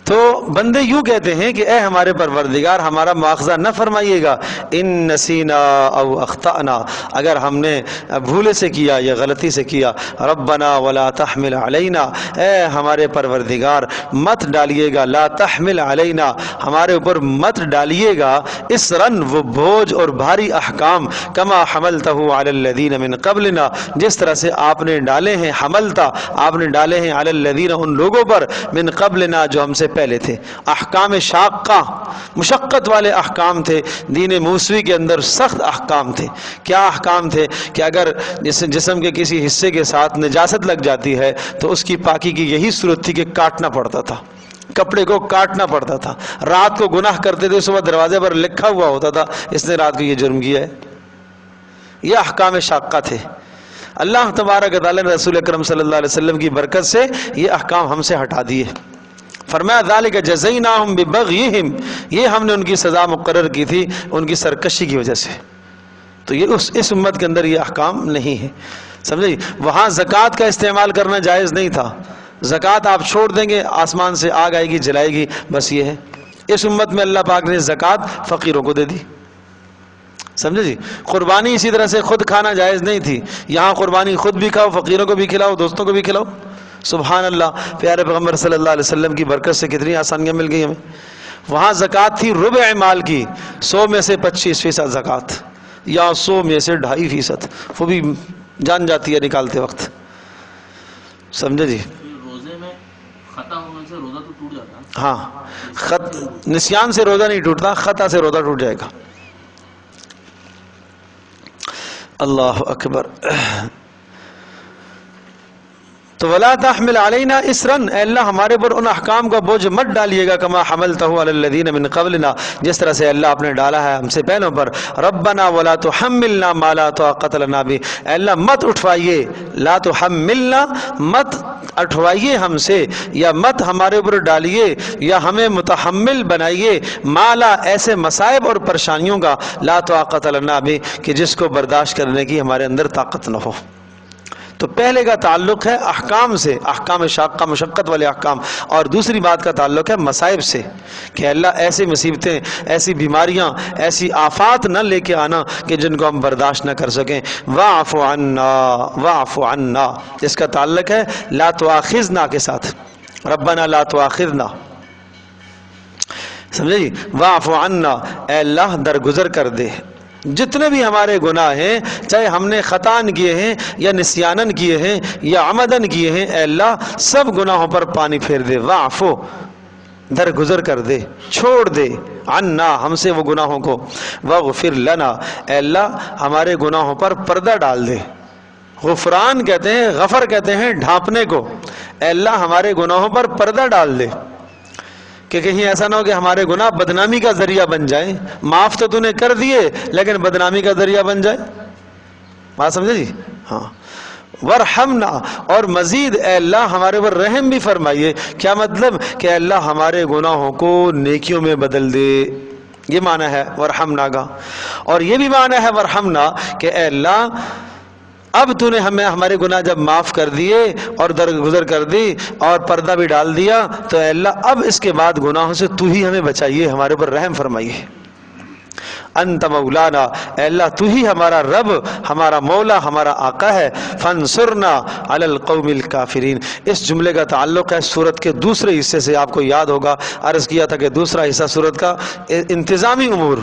تو بندے یوں کہتے ہیں کہ اے ہمارے پروردگار ہمارا مواخذہ نہ فرمائیے گا، ان نسینا او اخطأنا اگر ہم نے بھولے سے کیا یا غلطی سے کیا، ربنا ولا تحمل علینا اے ہمارے پروردگار مت ڈالیے گا، لا تحمل علینا ہمارے اوپر مت ڈالیے گا، اسرن وہ بوجھ اور بھاری احکام، کما حملتہ علی الذین من قبلنا جس طرح سے آپ نے ڈالے ہیں، حملتا آپ نے ڈالے ہیں، علی الذین ان لوگوں پر، من قبلنا جو ہم سے پہلے تھے۔ احکام شاقہ مشقت والے احکام تھے، دین موسوی کے اندر سخت احکام تھے۔ کیا احکام تھے؟ کہ اگر جسم کے کسی حصے کے ساتھ نجاست لگ جاتی ہے تو اس کی پاکی کی یہی صورت تھی کہ کاٹنا پڑتا تھا، کپڑے کو کاٹنا پڑتا تھا۔ رات کو گناہ کرتے تھے، صبح دروازے پر لکھا ہوا ہوتا تھا اس نے رات کو یہ جرم کیا ہے۔ یہ احکام شاقہ تھے۔ اللہ تبارک و تعالی نے رسول اکرم صلی اللہ علیہ وسلم کی برکت سے یہ احکام ہم سے ہٹا دیے۔ فرمایا ذالک جزیناہم ببغیہم، یہ ہم نے ان کی سزا مقرر کی تھی ان کی سرکشی کی وجہ سے۔ تو یہ اس امت کے اندر یہ احکام نہیں ہے، سمجھے؟ وہاں زکوٰۃ کا استعمال کرنا جائز نہیں تھا، زکوٰۃ آپ چھوڑ دیں گے آسمان سے آگ آئے گی جلائے گی، بس یہ ہے۔ اس امت میں اللہ پاک نے زکوٰۃ فقیروں کو دے دی، سمجھے جی؟ قربانی اسی طرح سے خود کھانا جائز نہیں تھی، یہاں قربانی خود بھی کھاؤ، فقیروں کو بھی کھلاؤ، دوستوں کو بھی کھلاؤ۔ سبحان اللہ، پیارے پیغمبر صلی اللہ علیہ وسلم کی برکت سے کتنی آسانیاں مل گئی ہمیں۔ وہاں زکوٰۃ تھی ربع مال کی، 100 میں سے 25% زکوٰۃ، یا 100 میں سے 2.5%، وہ بھی جان جاتی ہے نکالتے وقت، سمجھے جی؟ روزے میں خطا ہونے سے روزہ تو ٹوٹ جاتا ہے؟ ہاں، نسیان سے روزہ نہیں ٹوٹتا، خطا سے روزہ ٹوٹ جائے گا۔ اللہ اکبر۔ تو ولا تحمل علینا اسرن، اے اللہ ہمارے پر ان احکام کا بوجھ مت ڈالیے گا، کما حملتہ علی الذین من قبلنا جس طرح سے اللہ آپ نے ڈالا ہے ہم سے پہلوں پر۔ ربنا ولا تحملنا ما لا طاقت لنا به، اے اللہ مت اٹھوائیے، لا تحملنا مت اٹھوائیے ہم سے، یا مت ہمارے اوپر ڈالیے یا ہمیں متحمل بنائیے، مالا ایسے مصائب اور پریشانیوں کا، لا طاقت لنا به کہ جس کو برداشت کرنے کی ہمارے اندر طاقت نہ ہو۔ تو پہلے کا تعلق ہے احکام سے، احکام شاقہ مشقت والے احکام، اور دوسری بات کا تعلق ہے مصائب سے، کہ اللہ ایسی مصیبتیں، ایسی بیماریاں، ایسی آفات نہ لے کے آنا کہ جن کو ہم برداشت نہ کر سکیں۔ واعف عنا واعف عنا، اس کا تعلق ہے لا تؤاخذنا کے ساتھ، ربنا لا تؤاخذنا، سمجھے جی؟ واعف عنا، اے اللہ درگزر کر دے جتنے بھی ہمارے گناہ ہیں، چاہے ہم نے خطان کیے ہیں یا نسیانن کیے ہیں یا عمدن کیے ہیں، اے اللہ سب گناہوں پر پانی پھیر دے، واعفو درگزر کر دے، چھوڑ دے، عنا ہم سے وہ گناہوں کو، واغفر لنا اے اللہ ہمارے گناہوں پر پردہ ڈال دے۔ غفران کہتے ہیں، غفر کہتے ہیں ڈھانپنے کو، اے اللہ ہمارے گناہوں پر پردہ ڈال دے کہ کہیں ایسا نہ ہو کہ ہمارے گناہ بدنامی کا ذریعہ بن جائیں، معاف تو نے کر دیے لیکن بدنامی کا ذریعہ بن جائے، بات سمجھے جی؟ ہاں۔ ورحمنا، اور مزید اے اللہ ہمارے پر رحم بھی فرمائیے۔ کیا مطلب؟ کہ اے اللہ ہمارے گناہوں کو نیکیوں میں بدل دے، یہ معنی ہے ورحمنا کا۔ اور یہ بھی معنی ہے ورحمنا کہ اے اللہ اب تو نے ہمیں ہمارے گناہ جب معاف کر دیے اور درگزر کر دی اور پردہ بھی ڈال دیا تو اے اللہ اب اس کے بعد گناہوں سے تو ہی ہمیں بچائیے، ہمارے اوپر رحم فرمائیے۔ انت مولانا، اے اللہ تو ہی ہمارا رب، ہمارا مولا، ہمارا آقا ہے۔ فانصرنا علی القوم الکافرین، اس جملے کا تعلق ہے سورت کے دوسرے حصے سے۔ آپ کو یاد ہوگا عرض کیا تھا کہ دوسرا حصہ سورت کا انتظامی امور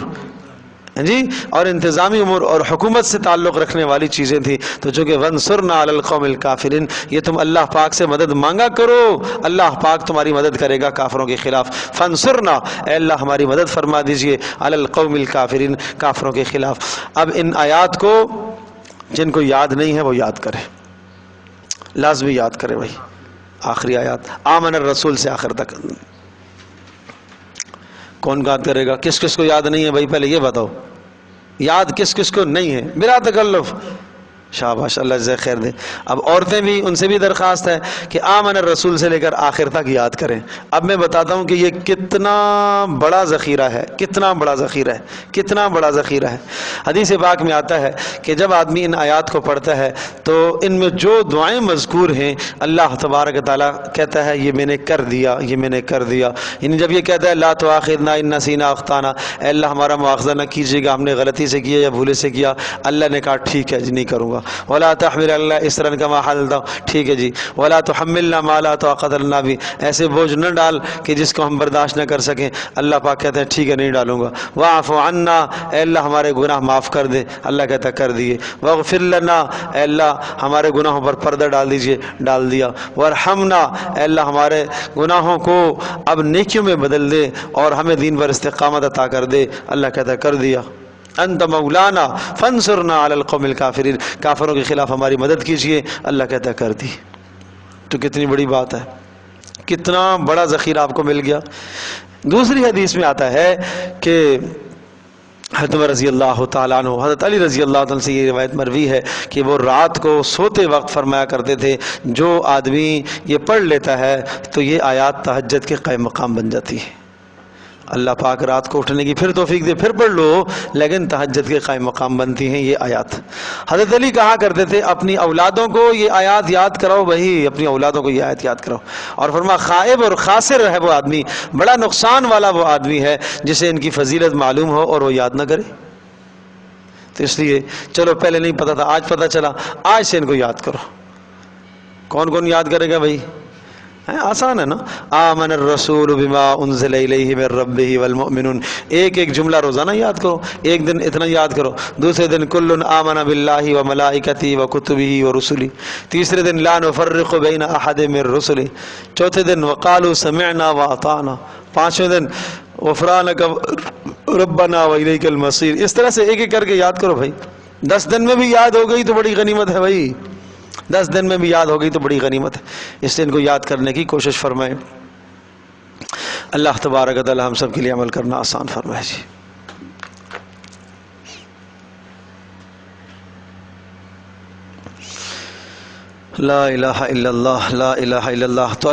جی اور انتظامی امور اور حکومت سے تعلق رکھنے والی چیزیں تھیں، تو چونکہ وانصرنا علی القوم الکافرین، یہ تم اللہ پاک سے مدد مانگا کرو، اللہ پاک تمہاری مدد کرے گا کافروں کے خلاف۔ فانصرنا، اے اللہ ہماری مدد فرما دیجئے، علی القوم الکافرین، کافروں کے خلاف۔ اب ان آیات کو جن کو یاد نہیں ہے وہ یاد کرے، لازمی یاد کرے بھائی۔ آخری آیات آمن الرسول سے آخر تک کون یاد کرے گا؟ کس کس کو یاد نہیں ہے بھائی پہلے یہ بتاؤ، یاد کس کس کو نہیں ہے بلا تکلف؟ شاباش، اللہ جزائے خیر دے۔ اب عورتیں بھی، ان سے بھی درخواست ہے کہ آمن الرسول سے لے کر آخر تک یاد کریں۔ اب میں بتاتا ہوں کہ یہ کتنا بڑا ذخیرہ ہے، کتنا بڑا ذخیرہ ہے، کتنا بڑا ذخیرہ ہے۔ حدیث پاک میں آتا ہے کہ جب آدمی ان آیات کو پڑھتا ہے تو ان میں جو دعائیں مذکور ہیں اللہ تبارک تعالیٰ کہتا ہے یہ میں نے کر دیا، یہ میں نے کر دیا۔ یعنی جب یہ کہتا ہے لا تؤاخذنا ان نسینا او اخطانا، اے اللہ ہمارا مواخذہ نہ کیجیے گا، ہم نے غلطی سے کیا یا بھولے سے کیا، اللہ نے کہا ٹھیک ہے جی نہیں کروں گا۔ ولا تحمل اللہ اسرا کما حملتا، ٹھیک ہے جی۔ ولا تحملنا ما لا طاقت لنا بھی، ایسے بوجھ نہ ڈال کہ جس کو ہم برداشت نہ کر سکیں، اللہ پاک کہتے ہیں ٹھیک ہے نہیں ڈالوں گا۔ واعف عنا، اے اللہ ہمارے گناہ معاف کر دے، اللہ کہتا ہے کر دیے۔ واغفر لنا، اے اللہ ہمارے گناہوں پر پردہ ڈال دیجئے، ڈال دیا۔ وارحمنا، اے اللہ ہمارے گناہوں کو اب نیکیوں میں بدل دے اور ہمیں دین پر استقامت عطا کر دے، اللہ کہتا ہے کر دیا۔ انت مولانا فانصرنا علی القوم الکافرین، کافروں کے خلاف ہماری مدد کیجئے، اللہ کہتا ہے کر دی۔ تو کتنی بڑی بات ہے، کتنا بڑا ذخیرہ آپ کو مل گیا۔ دوسری حدیث میں آتا ہے کہ حضرت عمر رضی اللہ تعالیٰ عنہ، حضرت علی رضی اللہ عنہ سے یہ روایت مروی ہے کہ وہ رات کو سوتے وقت فرمایا کرتے تھے جو آدمی یہ پڑھ لیتا ہے تو یہ آیات تہجد کے قائم مقام بن جاتی ہے۔ اللہ پاک رات کو اٹھنے کی پھر توفیق دے، پھر پڑھ لو، لیکن تہجد کے قائم مقام بنتی ہیں یہ آیات۔ حضرت علی کہا کرتے تھے اپنی اولادوں کو یہ آیات یاد کراؤ، وہی اپنی اولادوں کو یہ آیات یاد کراؤ، اور فرما خائب اور خاسر ہے وہ آدمی، بڑا نقصان والا وہ آدمی ہے جسے ان کی فضیلت معلوم ہو اور وہ یاد نہ کرے۔ تو اس لیے چلو پہلے نہیں پتا تھا، آج پتا چلا، آج سے ان کو یاد کرو۔ کون کون یاد کرے گا بھائی؟ آسان ہے نا۔ آمن الرسول بما انزل الیہ من ربہ والمؤمنون، ایک ایک جملہ روزانہ یاد کرو، ایک دن اتنا یاد کرو، دوسرے دن کل آمن باللہ وملائکتہ وکتبہ ورسلہ، تیسرے دن لا نفرق بین احد من رسلہ، چوتھے دن وقالوا سمعنا واطعنا، پانچویں دن غفرانک ربنا والیک المصیر۔ اس طرح سے ایک ایک کر کے یاد کرو بھائی۔ 10 دن میں بھی یاد ہو گئی تو بڑی غنیمت ہے بھائی، 10 دن میں بھی یاد ہو گئی تو بڑی غنیمت ہے، اس لیے ان کو یاد کرنے کی کوشش فرمائیں۔ اللہ تبارک و تعالی ہم سب کے لیے عمل کرنا آسان فرمائے جی۔ لا الہ الا اللہ، لا الہ الا اللہ۔ تو